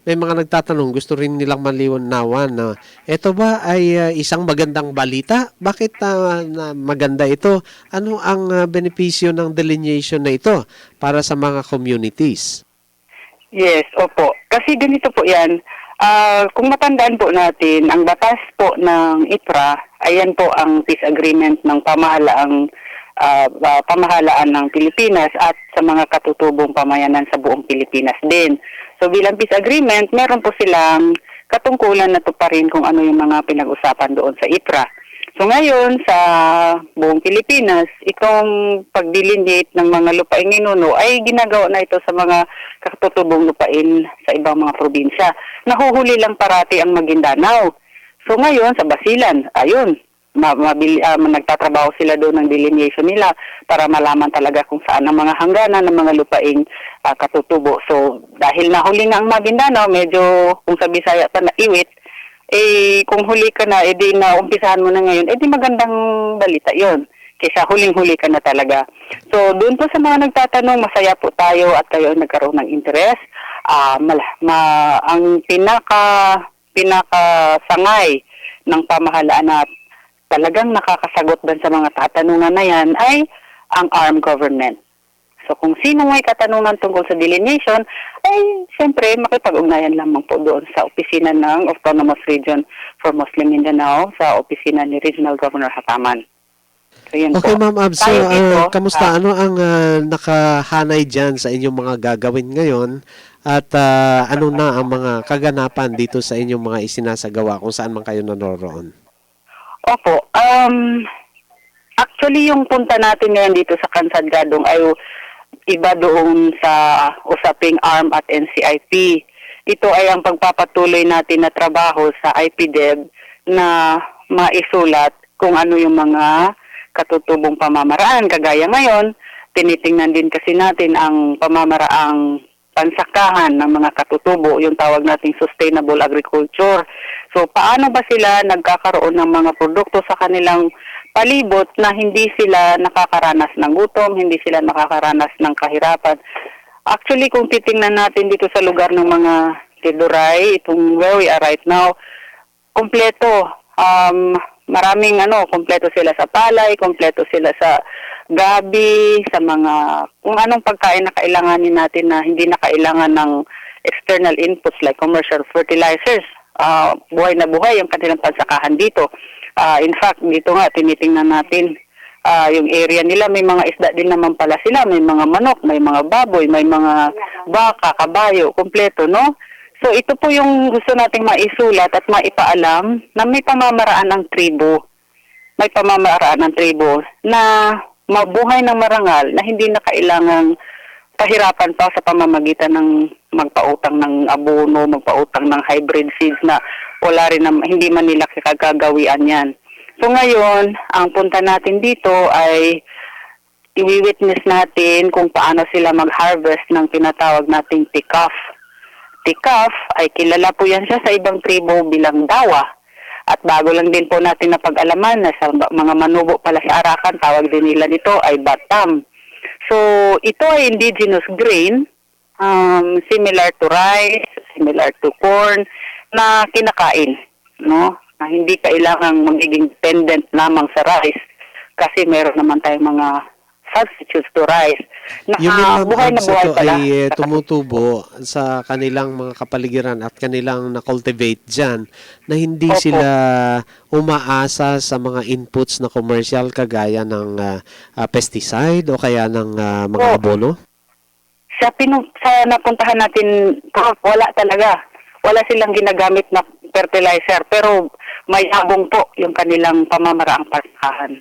may mga nagtatanong, gusto rin nilang maliwanawan na ito ba ay isang magandang balita? Bakit na maganda ito? Ano ang benepisyo ng delineation na ito para sa mga communities? Yes, opo. Kasi ganito po yan. Kung matandaan po natin, ang batas po ng IPRA, ayan po ang peace agreement ng pamahalaan ng Pilipinas at sa mga katutubong pamayanan sa buong Pilipinas din. So bilang peace agreement, meron po silang katungkulan na tuparin kung ano yung mga pinag-usapan doon sa IPRA. So ngayon, sa buong Pilipinas, itong pag-delineate ng mga lupaing ninuno ay ginagawa na ito sa mga katutubong lupain sa ibang mga probinsya. Nahuhuli lang parati ang Maguindanao. So ngayon, sa Basilan, ayun, nagtatrabaho sila doon ng delineation nila para malaman talaga kung saan ang mga hangganan ng mga lupaing katutubo. So dahil nahuli nga ang Maguindanao, medyo kung sa Bisaya pa naiwit, kung huli ka na, edi na umpisahan mo na ngayon, edi magandang balita yon kaysa huling-huli ka na talaga. So, doon po sa mga nagtatanong, masaya po tayo at kayo nagkaroon ng interest. Ang pinaka-sangay ng pamahalaan na talagang nakakasagot din sa mga tatanungan na yan ay ang ARM government. So kung sino may katanungan tungkol sa delineation, ay siyempre makipag-ugnayan lamang po doon sa opisina ng Autonomous Region for Muslim Mindanao, sa opisina ni Regional Governor Hataman. So yun Okay, po. Ma'am Abs, so, Tayo dito, kamusta? Ano ang nakahanay dyan sa inyong mga gagawin ngayon? At ano na ang mga kaganapan dito sa inyong mga isinasagawa kung saan man kayo nanoroon? Opo. Actually, yung punta natin ngayon dito sa Kansad Gadong ay iba doon sa usaping ARM at NCIP. Ito ay ang pagpapatuloy natin na trabaho sa IPDEB na maisulat kung ano yung mga katutubong pamamaraan. Kagaya ngayon, tinitingnan din kasi natin ang pamamaraang pansakahan ng mga katutubo, yung tawag nating sustainable agriculture. So, paano ba sila nagkakaroon ng mga produkto sa kanilang palibot na hindi sila nakakaranas ng gutom, hindi sila nakakaranas ng kahirapan. Actually, kung titingnan natin dito sa lugar ng mga Tiduray, itong where we are right now, kompleto. Kompleto sila sa palay, kompleto sila sa gabi, sa mga, kung anong pagkain na kailanganin natin na hindi na kailangan ng external inputs like commercial fertilizers. Buhay na buhay ang kanilang pansakahan dito. In fact, dito nga, tinitingnan natin yung area nila, may mga isda din naman pala sila, may mga manok, may mga baboy, may mga baka, kabayo, kompleto, no? So, ito po yung gusto nating maisulat at maipaalam na may pamamaraan ng tribo. May pamamaraan ng tribo na mabuhay ng marangal na hindi na kailangang pahirapan pa sa pamamagitan ng magpautang ng abono, magpautang ng hybrid seeds na wala rin hindi man nila kagagawian yan. So ngayon, ang punta natin dito ay i-witness natin kung paano sila mag-harvest ng tinatawag nating tikaf. Tikaf ay kilala po yan siya sa ibang tribo bilang dawa. At bago lang din po natin napag-alaman na sa mga manubo pala sa Arakan, tawag din nila nito ay batam. So ito ay indigenous grain, similar to rice, similar to corn, na kinakain, no? Na hindi kailangang magiging dependent lamang sa rice kasi meron naman tayong mga substitutes to rice. Yung Ma'am Buhay na Abs, buhay ito pala. ay tumutubo sa kanilang mga kapaligiran at kanilang na-cultivate dyan na hindi Opo. sila umaasa sa mga inputs na commercial kagaya ng pesticide o kaya ng mga Oo. abono? Sa napuntahan natin, Prof, wala talaga. Wala silang ginagamit na fertilizer, pero may habong po yung kanilang pamamaraang pasakahan.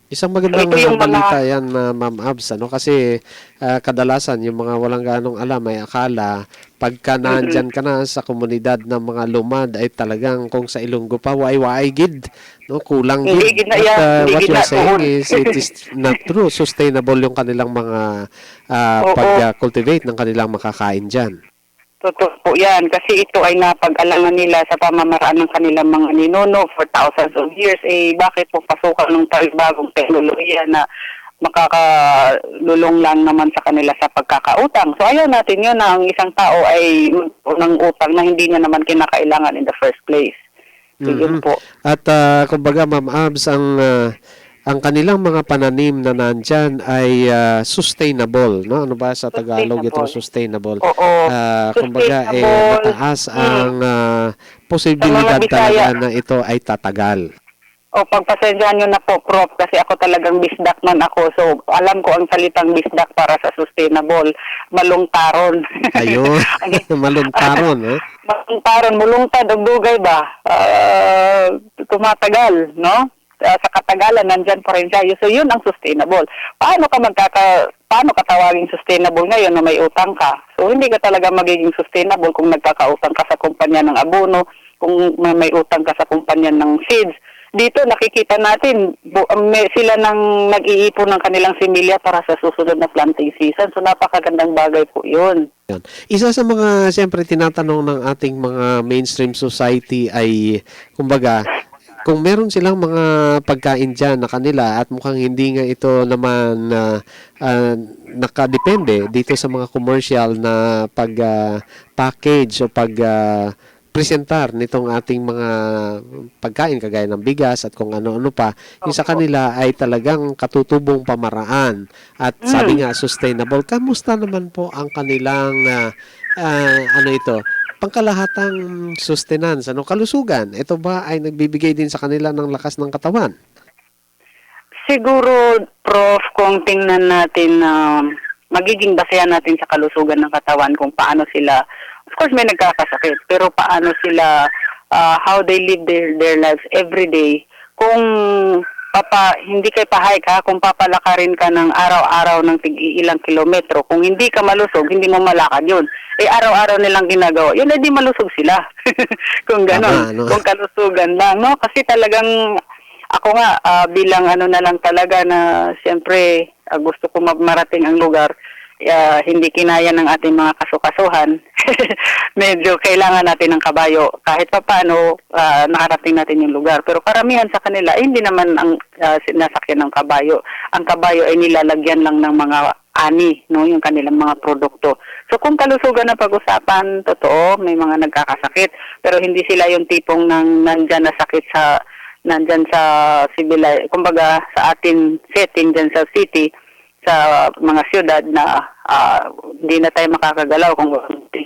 Isang magandang Ito yung balita mga- yan, Ma'am Abs, ano? Kasi kadalasan yung mga walang ganong alam ay akala pagka nandyan ka na sa komunidad ng mga lumad ay talagang kung sa Ilonggo pa, waay gid, no? Kulang Hindi gid. gid na But yan, hindi what gid you're na saying tuon. is it is not true. Sustainable yung kanilang mga Oo. pag-cultivate ng kanilang makakain dyan. Totoo po yan. Kasi ito ay napag-alaman nila sa pamamaraan ng kanilang mga ninuno for thousands of years. Bakit po pasukan ng bagong teknolohiya na makakalulong lang naman sa kanila sa pagkakautang. So ayaw natin yun na ang isang tao ay ng utang na hindi niya naman kinakailangan in the first place. So yun po. At kumbaga, Ma'am Abs, ang kanilang mga pananim na nandyan ay sustainable, no? Ano ba sa Tagalog itong sustainable? Oo. Kumbaga, Sustainable. mataas ang posibilidad Sa mga Bisaya. talaga na ito ay tatagal. O pagpasensyahan nyo na po, Prof, kasi ako talagang bisdak man ako. So, alam ko ang salitang bisdak para sa sustainable. Malungtaron. Ayun, maluntaron, ha? Malungtaron, mulungtad, o dugay ba? Tumatagal, no? Sa katagalan, nandyan pa rin siya. So, yun ang sustainable. Paano ka tawaging sustainable ngayon na may utang ka? So, hindi ka talaga magiging sustainable kung nagkakautang ka sa kumpanya ng abono, kung may utang ka sa kumpanya ng seeds. Dito nakikita natin sila nang nag-iipon ng kanilang similya para sa susunod na planting season. So napakagandang bagay po 'yun. Yan. Isa sa mga siyempre tinatanong ng ating mga mainstream society ay kumbaga kung meron silang mga pagkain dyan na kanila at mukhang hindi nga ito naman nakadepende dito sa mga commercial na pag-package o presentar nitong ating mga pagkain kagaya ng bigas at kung ano-ano pa, yung sa kanila ay talagang katutubong pamaraan at sabi nga sustainable. Kamusta naman po ang kanilang pangkalahatang sustenance, kalusugan? Ito ba ay nagbibigay din sa kanila ng lakas ng katawan? Siguro, Prof, kung tingnan natin magiging basehan natin sa kalusugan ng katawan kung paano sila, of course may nagkakasakit, pero paano sila, how they live their lives every day. Kung hindi kay pahayag ka, kung papalakarin ka ng araw-araw ng ilang kilometro, kung hindi ka malusog, hindi mo malakad yun. Araw-araw nilang ginagawa, yun, di malusog sila. Kung gano'n, Tama, no? kung kalusugan lang, no? Kasi talagang, ako nga, bilang na lang talaga na, siyempre, gusto ko marating ang lugar, hindi kinaya ng ating mga kasukasuhan, medyo kailangan natin ng kabayo. Kahit pa paano, nakarating natin yung lugar. Pero karamihan sa kanila, hindi naman ang sinasakyan ng kabayo. Ang kabayo ay nilalagyan lang ng mga ani, no, yung kanilang mga produkto. So kung kalusugan na pag-usapan, totoo, may mga nagkakasakit. Pero hindi sila yung tipong nandyan na sakit nandyan sa kumbaga sa ating setting dyan sa city, sa mga siyudad na hindi na tayo makakagalaw kung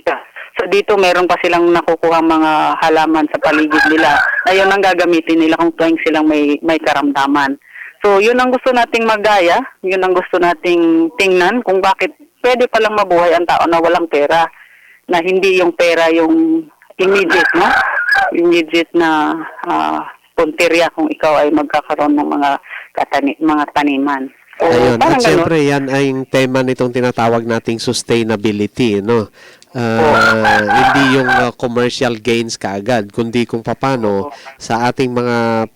ka. So dito meron pa silang nakukuha mga halaman sa paligid nila. Ayun ang gagamitin nila kung tuwing silang may karamdaman. So yun ang gusto nating magaya, yun ang gusto nating tingnan kung bakit pwede palang mabuhay ang tao na walang pera. Na hindi yung pera yung immediate, no? Immediate na punteriya kung ikaw ay magkakaroon ng mga taniman. Ayun. Parang At syempre, yan ay yung tema nitong tinatawag nating sustainability, no? Hindi yung commercial gains kaagad, kundi kung paano sa ating mga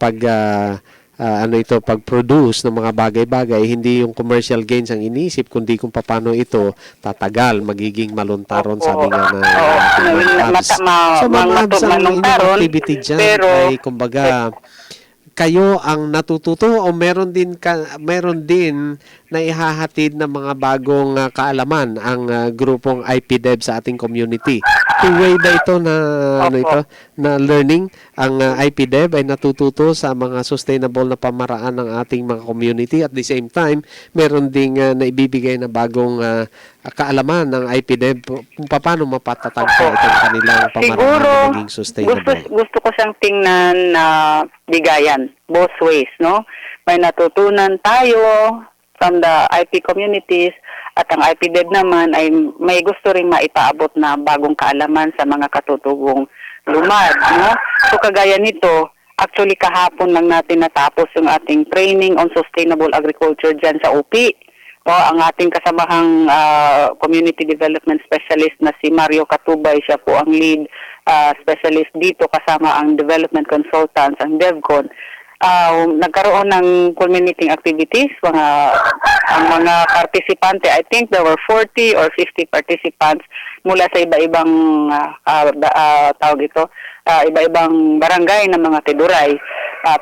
pag-produce ng mga bagay-bagay, hindi yung commercial gains ang iniisip, kundi kung paano ito tatagal, magiging maluntaron, sabi nga na So, Ma'am Abs, ang inyong activity dyan ay kumbaga kayo ang natututo o meron din na ihahatid ng mga bagong kaalaman ang grupong IPDEV sa ating community? two-way ba ito na ano Opo. ito na learning? Ang IPDEV ay natututo sa mga sustainable na pamaraan ng ating mga community. At the same time, meron ding naibibigay na bagong kaalaman ng IPDEV kung paano mapatatag pa itong kanilang pamaraan Siguro, na maging sustainable. gusto ko siyang tingnan na bigayan, both ways, no? May natutunan tayo from the IP communities at ang IPDEV naman ay may gusto ring maipaabot na bagong kaalaman sa mga katutubong lumad, no? So kagaya nito, actually kahapon lang natin natapos yung ating training on sustainable agriculture dyan sa UP. O, ang ating kasamahang community development specialist na si Mario Katubay, siya po ang lead specialist dito kasama ang development consultants, ang DevCon. Nagkaroon ng culminating activities, ang mga partisipante, I think there were 40 or 50 participants mula sa iba-ibang tawag ito, iba-ibang barangay ng mga Tiduray.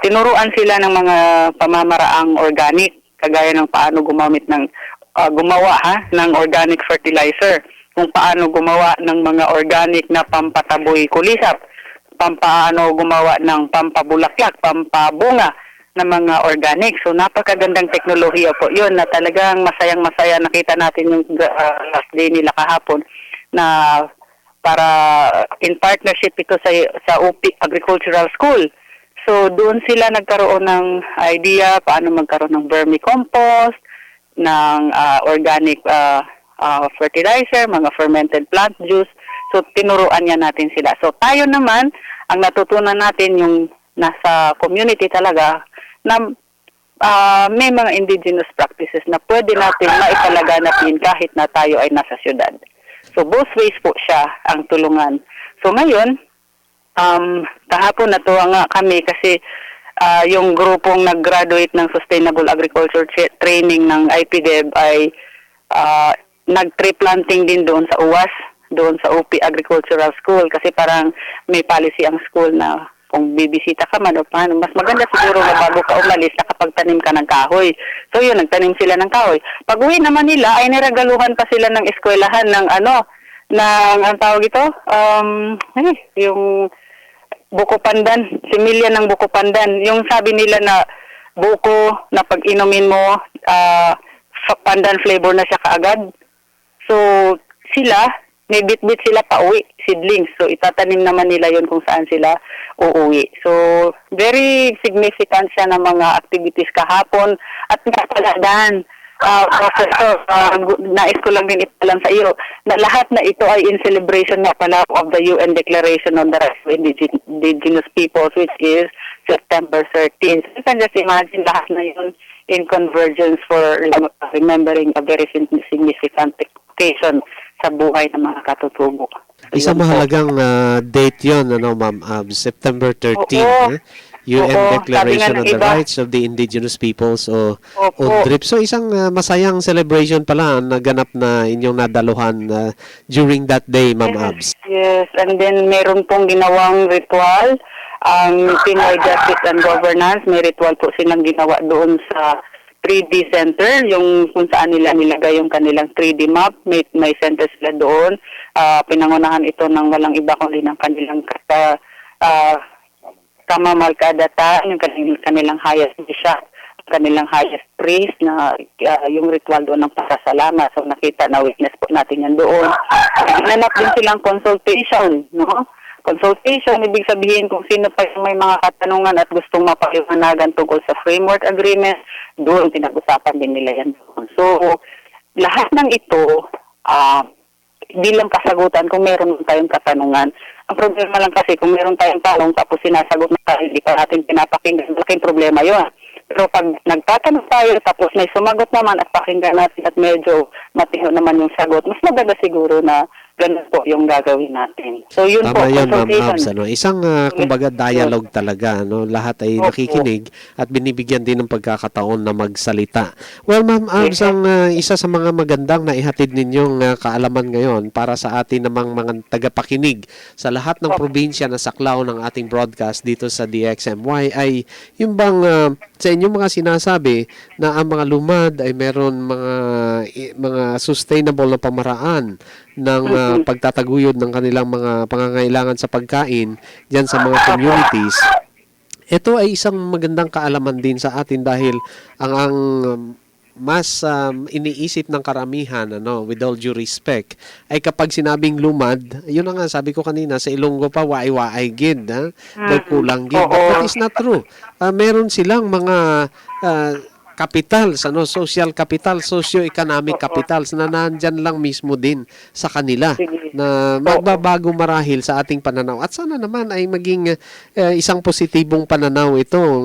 Tinuruan sila ng mga pamamaraang organic, kagaya ng paano gumawa ng organic fertilizer, kung paano gumawa ng mga organic na pampataboy kulisap, paano gumawa ng pampabulaklak, pampabunga ng mga organic. So napakagandang teknolohiya po yun na talagang masayang-masaya. Nakita natin yung last day nila kahapon na para in partnership ito sa UP Agricultural School. So doon sila nagkaroon ng idea paano magkaroon ng vermicompost, ng organic fertilizer, mga fermented plant juice. So tinuruan niya natin sila. So tayo naman, ang natutunan natin yung nasa community talaga na may mga indigenous practices na pwede natin maipalaganapin kahit na tayo ay nasa syudad. So both ways po siya ang tulungan. So ngayon, kahapon natuwa nga kami kasi yung grupong nag-graduate ng Sustainable Agriculture Training ng IPDEV ay nag-tree planting din doon sa UWAS, doon sa UP Agricultural School kasi parang may policy ang school na kung bibisita ka man o paano, mas maganda siguro na bago ka umalis, nakapagtanim ka ng kahoy. So yun, nagtanim sila ng kahoy. Pag uwi naman nila, ay niragaluhan pa sila ng eskwelahan ng ang tawag ito, yung buko pandan, similya ng buko pandan. Yung sabi nila na buko na pag inumin mo, pandan flavor na siya kaagad. So, sila, may bit-bit sila pa uwi, seedlings. So, itatanim naman nila yon kung saan sila uuwi. So, very significant siya ng mga activities kahapon. At napaladaan, Professor, nais ko lang din ipalam sa iyo na lahat na ito ay in celebration na pala of the UN Declaration on the Rights of Indigenous Peoples, which is September 13. So, you can just imagine lahat na yun in convergence for remembering a very significant occasion sa buhay ng mga katutubo. Isang mahalagang date yon, Ma'am, September 13, UN Declaration on the Rights of the Indigenous Peoples o UNDRIP. So isang masayang celebration pala ang naganap na inyong nadaluhan during that day, Ma'am Abs. Yes, and then meron pong ginawang ritual ang Pinoy Justice and Governance. May ritual po silang ginawa doon sa 3D center, yung kung saan nila nilagay yung kanilang 3D map, may center sila doon. Pinangunahan ito ng walang iba kundi ng kanilang kamamalkadata, yung kanilang highest bishop, kanilang highest priest na yung ritual doon ng pasasalamat. So nakita na witness po natin yan doon. Nanap din silang consultation, no? Consultation, ibig sabihin kung sino pa yung may mga katanungan at gustong mapaliwanagan tungkol sa framework agreement, doon pinag-usapan din nila yan doon. So, lahat ng ito, bilang kasagutan kung meron tayong katanungan. Ang problema lang kasi kung meron tayong tanong tapos sinasagot na tayo, hindi pa natin pinapakinggan, malaking problema yun. Pero pag nagtatanong tayo tapos may sumagot naman at pakinggan natin at medyo matino naman yung sagot, mas maganda siguro na ganun po yung gagawin natin. So yun Tama po, yun, Ma'am consultation. Abs. Isang, kumbaga, dialogue talaga. Lahat ay nakikinig at binibigyan din ng pagkakataon na magsalita. Well, Ma'am Abs, ang isa sa mga magandang na ihatid ninyong kaalaman ngayon para sa atin namang mga tagapakinig sa lahat ng probinsya na saklaw ng ating broadcast dito sa DXMY ay yung bang sa inyong mga sinasabi na ang mga lumad ay meron mga sustainable na pamaraan ng pagtataguyod ng kanilang mga pangangailangan sa pagkain diyan sa mga communities. Ito ay isang magandang kaalaman din sa atin dahil ang mas iniisip ng karamihan, with all due respect, ay kapag sinabing lumad, yun na nga, sabi ko kanina, sa Ilonggo pa, waay-waay gid, daw kulang gid. But that is not true. Meron silang mga capitals, social capital, socio-economic capitals na nandyan lang mismo din sa kanila na magbabago marahil sa ating pananaw. At sana naman ay maging isang positibong pananaw itong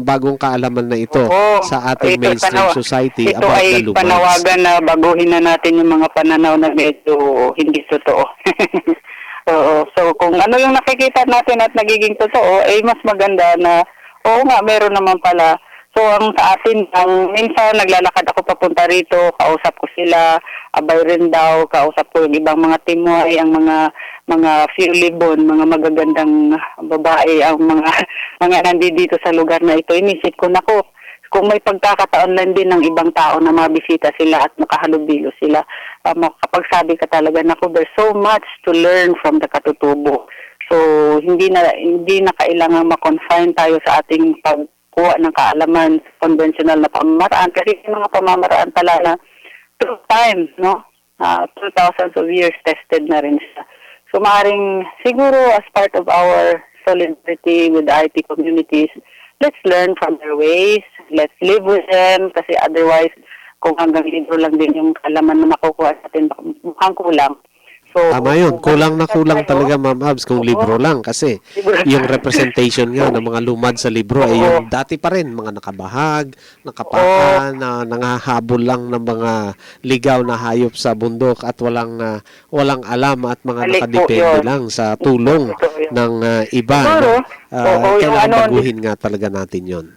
bagong kaalaman na ito sa ating mainstream society ito about ay the lumads. panawagan na baguhin na natin yung mga pananaw na medyo hindi totoo. Oo. So kung ano yung nakikita natin at nagiging totoo, ay mas maganda na oo nga, meron naman pala. So, ang sa atin, minsan naglalakad ako papunta rito, kausap ko sila, abay rin daw, kausap ko yung ibang mga timoy, ang mga Filibon, mga magagandang babae, ang mga nandito sa lugar na ito. Inisip ko, nako, kung may pagkakataon lang din ng ibang tao na mabisita sila at makahalubilo sila, makapagsabi ka talaga, nako, there's so much to learn from the katutubo. So, hindi na kailangan ma-confine tayo sa ating kuha ng kaalaman sa conventional na pamamaraan kasi yung mga pamamaraan pala na through time, no? 2,000 of years tested na rin siya. So maaaring siguro as part of our solidarity with the IT communities, let's learn from their ways, let's live with them kasi otherwise kung hanggang libro lang din yung kaalaman na makukuha natin, mukhang kulang. So, Tama yun. Kulang na kulang talaga, Ma'am Abs, kung libro lang. Kasi yung representation nga ng mga lumad sa libro ay yung dati pa rin, mga nakabahag, nakapaka, na nangahabol lang ng mga ligaw na hayop sa bundok at walang alam at mga nakadepende lang sa tulong ng iba. Kailangan baguhin nga talaga natin yon.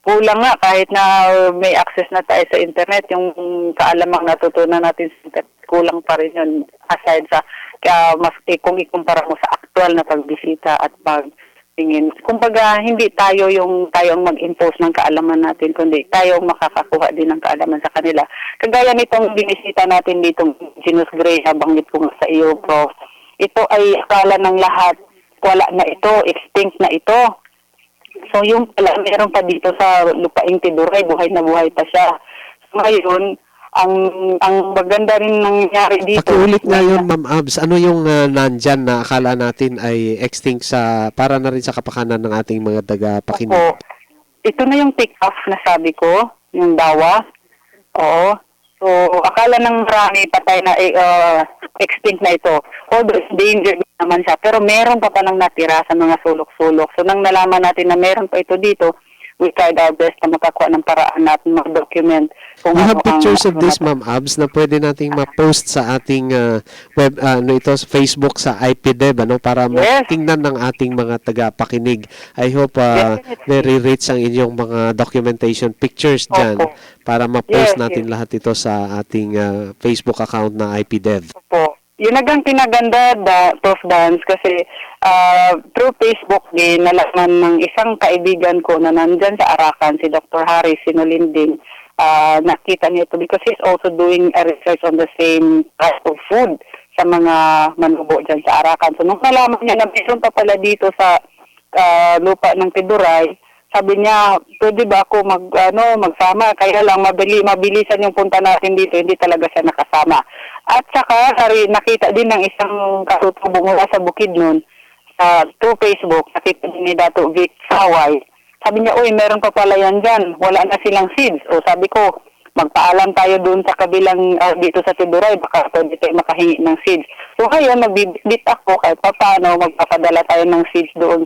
Kulang nga kahit na may access na tayo sa internet, yung kaalamang natutunan natin sa internet, kulang pa rin yun aside sa mas kung ikumpara mo sa actual na pagbisita at pagtingin. Kumbaga, hindi tayo ang mag-impose ng kaalaman natin, kundi tayo ang makakakuha din ng kaalaman sa kanila. Kagaya nitong binisita natin ditong Genus Gray, nabanggit ko nga sa iyo, Prof. Ito ay akala ng lahat, wala na ito, extinct na ito. So yung pala, meron pa dito sa lupaing Tiduray, buhay na buhay pa siya. So, ngayon, ang maganda rin nangyari dito. Pakiulit nga yun, Ma'am Abs. Ano yung nandyan na akala natin ay extinct para na rin sa kapakanan ng ating mga taga-pakinig? Opo. Ito na yung take-off na sabi ko, yung dawa. Oo. So, akala ng marami patay na extinct na ito. Although endangered naman siya, pero meron pa palang natira sa mga sulok-sulok. So, nang nalaman natin na meron pa ito dito, we tried our best na makakuha ng paraan natin mag-document. We have pictures of this, Ma'am Abs, na pwede nating ma-post sa ating Facebook sa IPDEV, para matingnan ng ating mga taga-pakinig. I hope very rich ang inyong mga documentation pictures dyan para ma-post natin lahat ito sa ating Facebook account na IPDEV. Opo. Yun nagang pinaganda, Prof. Dance, kasi through Facebook din, nalaman ng isang kaibigan ko na nandyan sa Arakan, si Dr. Harry Sinolinding, nakita niya ito because he's also doing a research on the same type of food sa mga manubo dyan sa Arakan. So, nung nalaman niya na mayroon pa pala dito sa lupa ng Tiduray, sabi niya, pwede ba ako magsama? Kaya lang mabilisan yung punta natin dito, hindi talaga siya nakasama. At saka, nakita din ng isang katutubo mula sa Bukidnon, through Facebook, nakita din ni Dato Vic Saway. Sabi niya, uy, meron pa pala yan dyan, wala na silang seeds. O sabi ko, magpaalam tayo doon sa kabilang dito sa Tiduray, baka pwede tayo makahingi ng seeds. So ngayon, magbibit ako kahit paano, magpapadala tayo ng seeds doon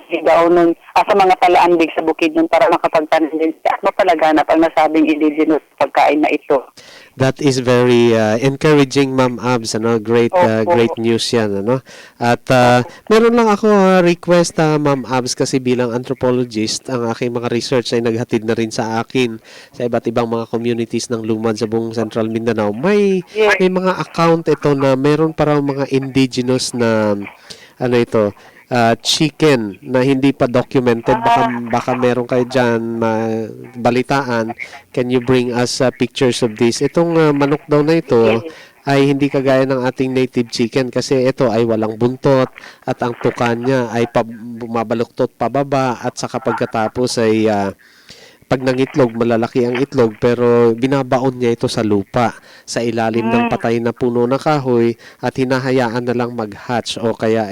sa mga talaandig sa Bukidnon para makapagtanim din at mapalaganap ang nasabing indigenous pagkain na ito. That is very encouraging, Ma'am Abs. Great news yan. At meron lang ako request, Ma'am Abs, kasi bilang anthropologist, ang aking mga research ay naghatid na rin sa akin sa iba't ibang mga communities ng lumad sa buong Central Mindanao. May mga account ito na meron para mga indigenous na chicken na hindi pa documented. Baka meron kayo dyan balitaan. Can you bring us pictures of this? Itong manok daw na ito ay hindi kagaya ng ating native chicken kasi ito ay walang buntot at ang tuka niya ay bumabaluktot pababa at saka pagkatapos ay pag nangitlog, malalaki ang itlog pero binabaon niya ito sa lupa sa ilalim ng patay na puno ng kahoy at hinahayaan na lang mag-hatch o kaya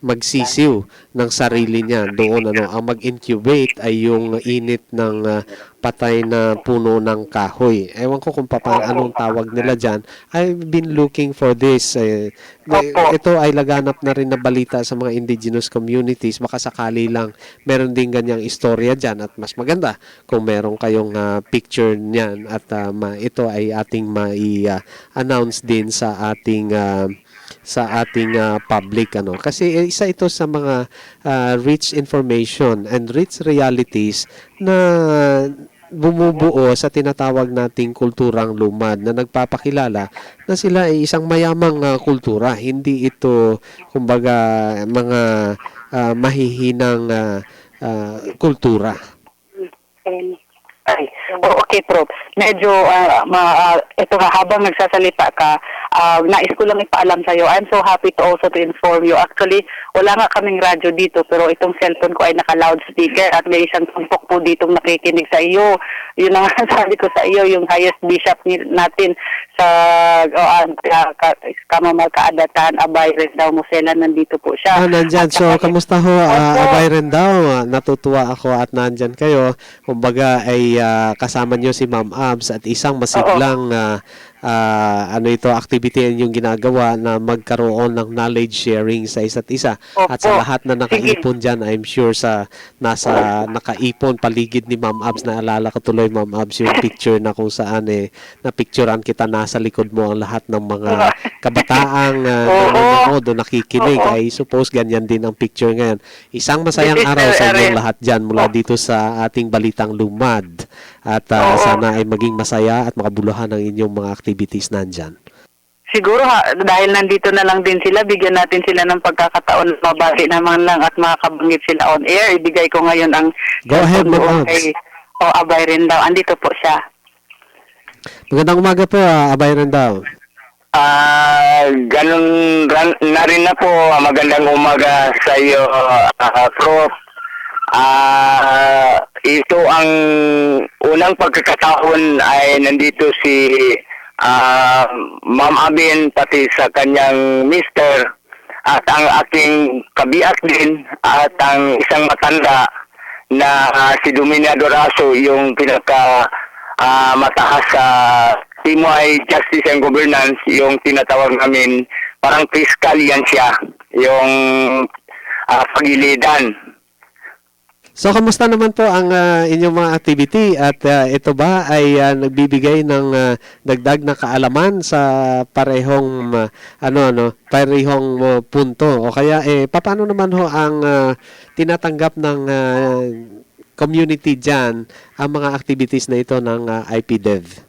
magsisiw ng sarili niya doon. Ang mag-incubate ay yung init ng patay na puno ng kahoy. Ewan ko kung anong tawag nila dyan. I've been looking for this. Ito ay laganap na rin na balita sa mga indigenous communities. Baka sakali lang meron din ganyang istorya dyan at mas maganda kung meron kayong picture niyan at ito ay ating mai-announce din sa ating public kasi isa ito sa mga rich information and rich realities na bumubuo sa tinatawag nating kulturang lumad na nagpapakilala na sila ay isang mayamang kultura, hindi ito kumbaga mga mahihinang kultura. Ay, okay, Prof. Medyo, ito nga, habang nagsasalita ka, nais ko lang ipaalam sa'yo. I'm so happy to also to inform you. Actually, wala nga kaming radyo dito, pero itong cellphone ko ay naka-loudspeaker at may isang tumpok po ditong nakikinig sa iyo. Yun ang sabi ko sa iyo, yung highest bishop natin sa Kamamal Kaadatan, Abay Rendao Musela, nandito po siya. Nandyan. So, kamusta ho, Abay Rendao? Natutuwa ako at nandyan kayo. Kumbaga ay kasama nyo si Ma'am Abs at isang masiglang activity yung ginagawa na magkaroon ng knowledge sharing sa isa't isa. At sa lahat na nakaipon dyan, I'm sure nasa nakaipon paligid ni Ma'am Abs, naalala ko tuloy Ma'am Abs yung picture na kung saan na-picturean kita, nasa likod mo ang lahat ng mga kabataang nanonood o nakikinig. I suppose ganyan din ang picture ngayon. Isang masayang araw sa inyong lahat dyan mula dito sa ating Balitang Lumad. At sana ay maging masaya at makabuluhan ang inyong mga activities nandyan. Siguro dahil nandito na lang din sila, bigyan natin sila ng pagkakataon na mabati naman lang at makabanggit sila on air. Ibigay ko ngayon ang Go ahead, Ma'am Abs. Abay Rendao. Andito po siya. Magandang umaga po, Abay Rendao. Ganun na rin na po. Magandang umaga sa iyo, Prof. Ito ang unang pagkakataon ay nandito si Ma'am Abin pati sa kanyang mister at ang aking kabiyak din at ang isang matanda na si Dominador Aso, yung pinaka mataas sa Timoy Justice and Governance, yung tinatawag namin parang fiscal yan siya, yung pagilidan. So, kamusta naman po ang inyong mga activity at ito ba ay nagbibigay ng dagdag na kaalaman sa parehong punto o kaya paano naman ho ang tinatanggap ng community diyan ang mga activities na ito ng IPDev?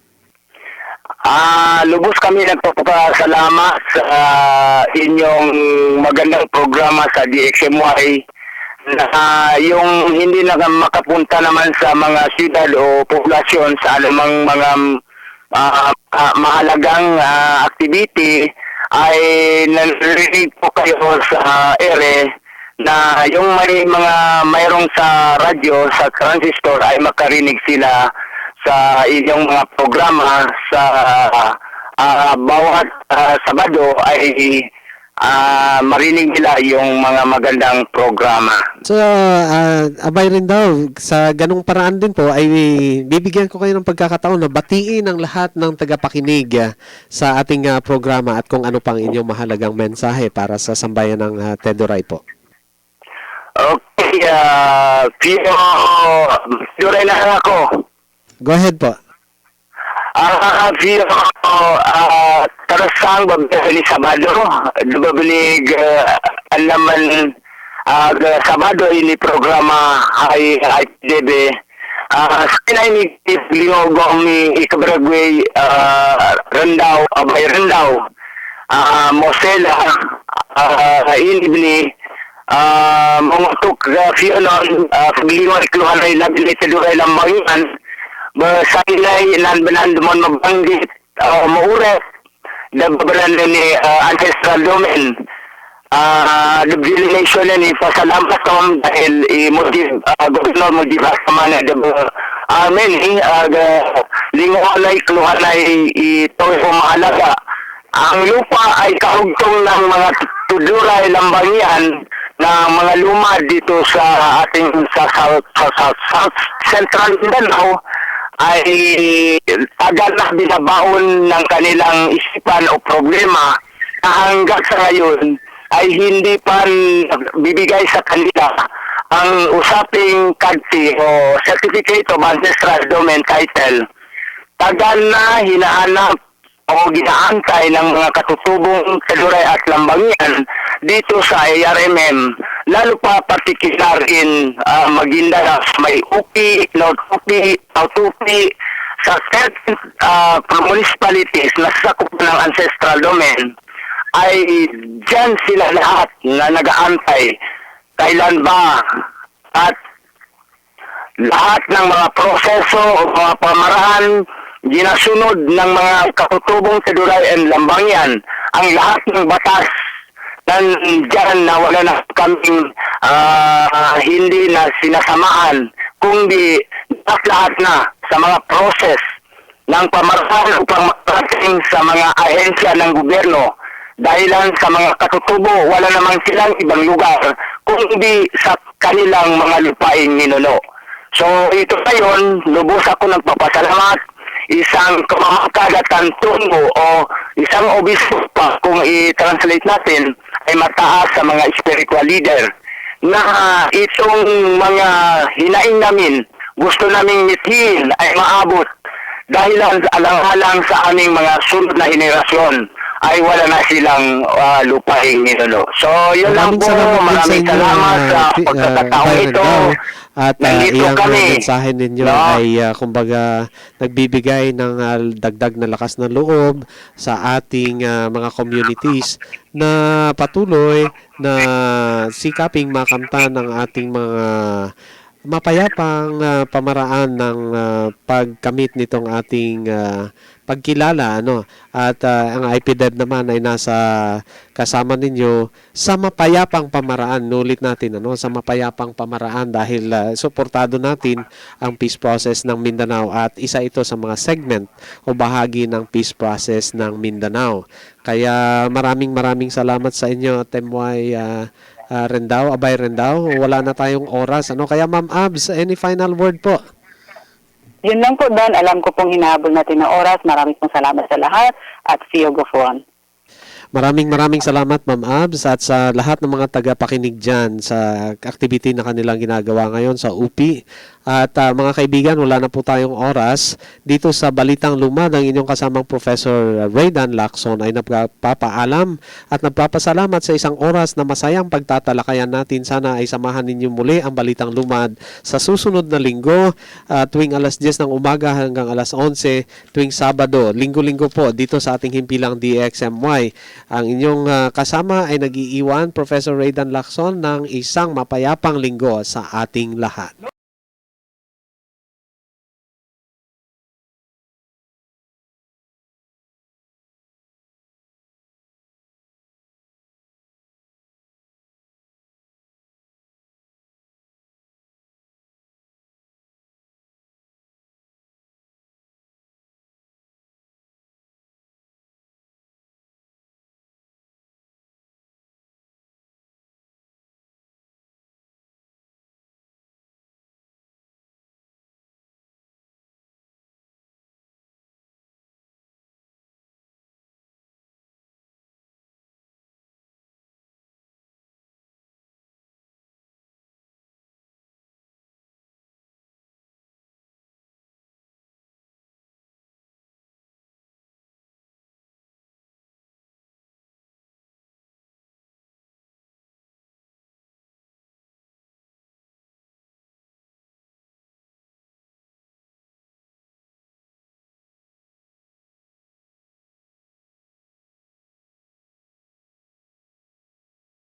Lubos kami nagpapasalamat sa inyong magandang programa sa DXMY na yung hindi na makapunta naman sa mga siyudad o populasyon sa anumang mga mahalagang activity ay narinig po kayo sa ere na yung mayroong sa radyo, sa transistor ay makarinig sila sa inyong mga programa sa bawat Sabado ay marinig nila yung mga magandang programa. So, Abay rin daw, sa ganung paraan din po ay bibigyan ko kayo ng pagkakataon na batiin ang lahat ng tagapakinig sa ating programa at kung ano pang inyong mahalagang mensahe para sa sambayan ng Teduray po. Okay, Teduray na ako. Go ahead po. Tarasang babili Sabado, babili alaman Sabado ini programa ay IPDB. Sinay ni Liogong ni Ikabragway Rendao, Abay Rendao, Mosela, Inibni, Mongotuk, Fionon, Pagliwan, Kluhanay, Nabiliteduray lang Manginan, Basailay, Nanbanan, Dumon Mabanggit, Mauret, dababaran ni ancestral domain. Nagdilination na ni pasalamat ko dahil gobernador mo di ba sa mga amin linguan ay kluhan ay ito yung mahalaga. Ang lupa ay kahugtong ng mga tuduray lambangyan na mga lumad dito sa ating sa South Central Mindanao ay tagal na binabaon ng kanilang isipan o problema na hanggang sa ngayon ay hindi pa bibigay sa kanila ang usaping CADTI o Certificate of Ancestral Domain Title. Tagal na hinahanap o ginaantay ng mga katutubong Taduray at Lambangyan dito sa ARMM, lalo pa particular in Maguindanao, may UPI, North UPI, South UPI, sa certain municipalities na sakop ng ancestral domain, ay dyan sila lahat na nag-aantay kailan ba at lahat ng mga proseso o mga pamaraan ginasunod ng mga katutubong Taduray and Lambangyan, ang lahat ng batas dyan na wala na kaming hindi na sinasamaan, kundi lahat na sa mga proses ng pamaraan upang makarating sa mga ahensya ng gobyerno. Dahilan sa mga katutubo, wala namang silang ibang lugar kundi sa kanilang mga lupaing ninuno. So ito ngayon, lubos ako nagpapasalamat, isang kamakagadatan tungo o isang obispo pa kung i-translate natin ay mataas sa mga spiritual leader na itong mga hinaing namin, gusto naming mithin ay maabot dahilan alang-alang sa aming mga sunod na henerasyon ay wala na silang lupaing ninuno. So, yun lang po. Maraming salamat sa pagkakataong ito. At Nandito iyang kami. mensahe ninyo No? ay kumbaga nagbibigay ng dagdag na lakas ng loob sa ating mga communities na patuloy na sikaping makamtan ng ating mga mapayapang pamaraan ng pagkamit nitong ating pagkilala, ano, at ang IPDEB naman ay nasa kasama ninyo sa mapayapang pamaraan. Nulit natin, ano, sa mapayapang pamaraan dahil suportado natin ang peace process ng Mindanao at isa ito sa mga segment o bahagi ng peace process ng Mindanao. Kaya maraming salamat sa inyo, Temway Rendao, Abay Rendao. Wala na tayong oras, ano, kaya Ma'am Abs, any final word po? Yun lang po, Dan. Alam ko pong hinahabol natin ng oras. Maraming pong salamat sa lahat at see you go on. Maraming salamat, Ma'am Abs, at sa lahat ng mga tagapakinig dyan sa activity na kanilang ginagawa ngayon sa UPI. At mga kaibigan, wala na po tayong oras. Dito sa Balitang Lumad, ang inyong kasamang Professor Raydan Lacson ay nagpapaalam at nagpapasalamat sa isang oras na masayang pagtatalakayan natin. Sana ay samahan ninyo muli ang Balitang Lumad sa susunod na linggo, tuwing alas 10 ng umaga hanggang alas 11, tuwing Sabado, linggo-linggo po dito sa ating himpilang DXMY. Ang inyong kasama ay nag-iiwan, Professor Raydan Lacson, ng isang mapayapang linggo sa ating lahat.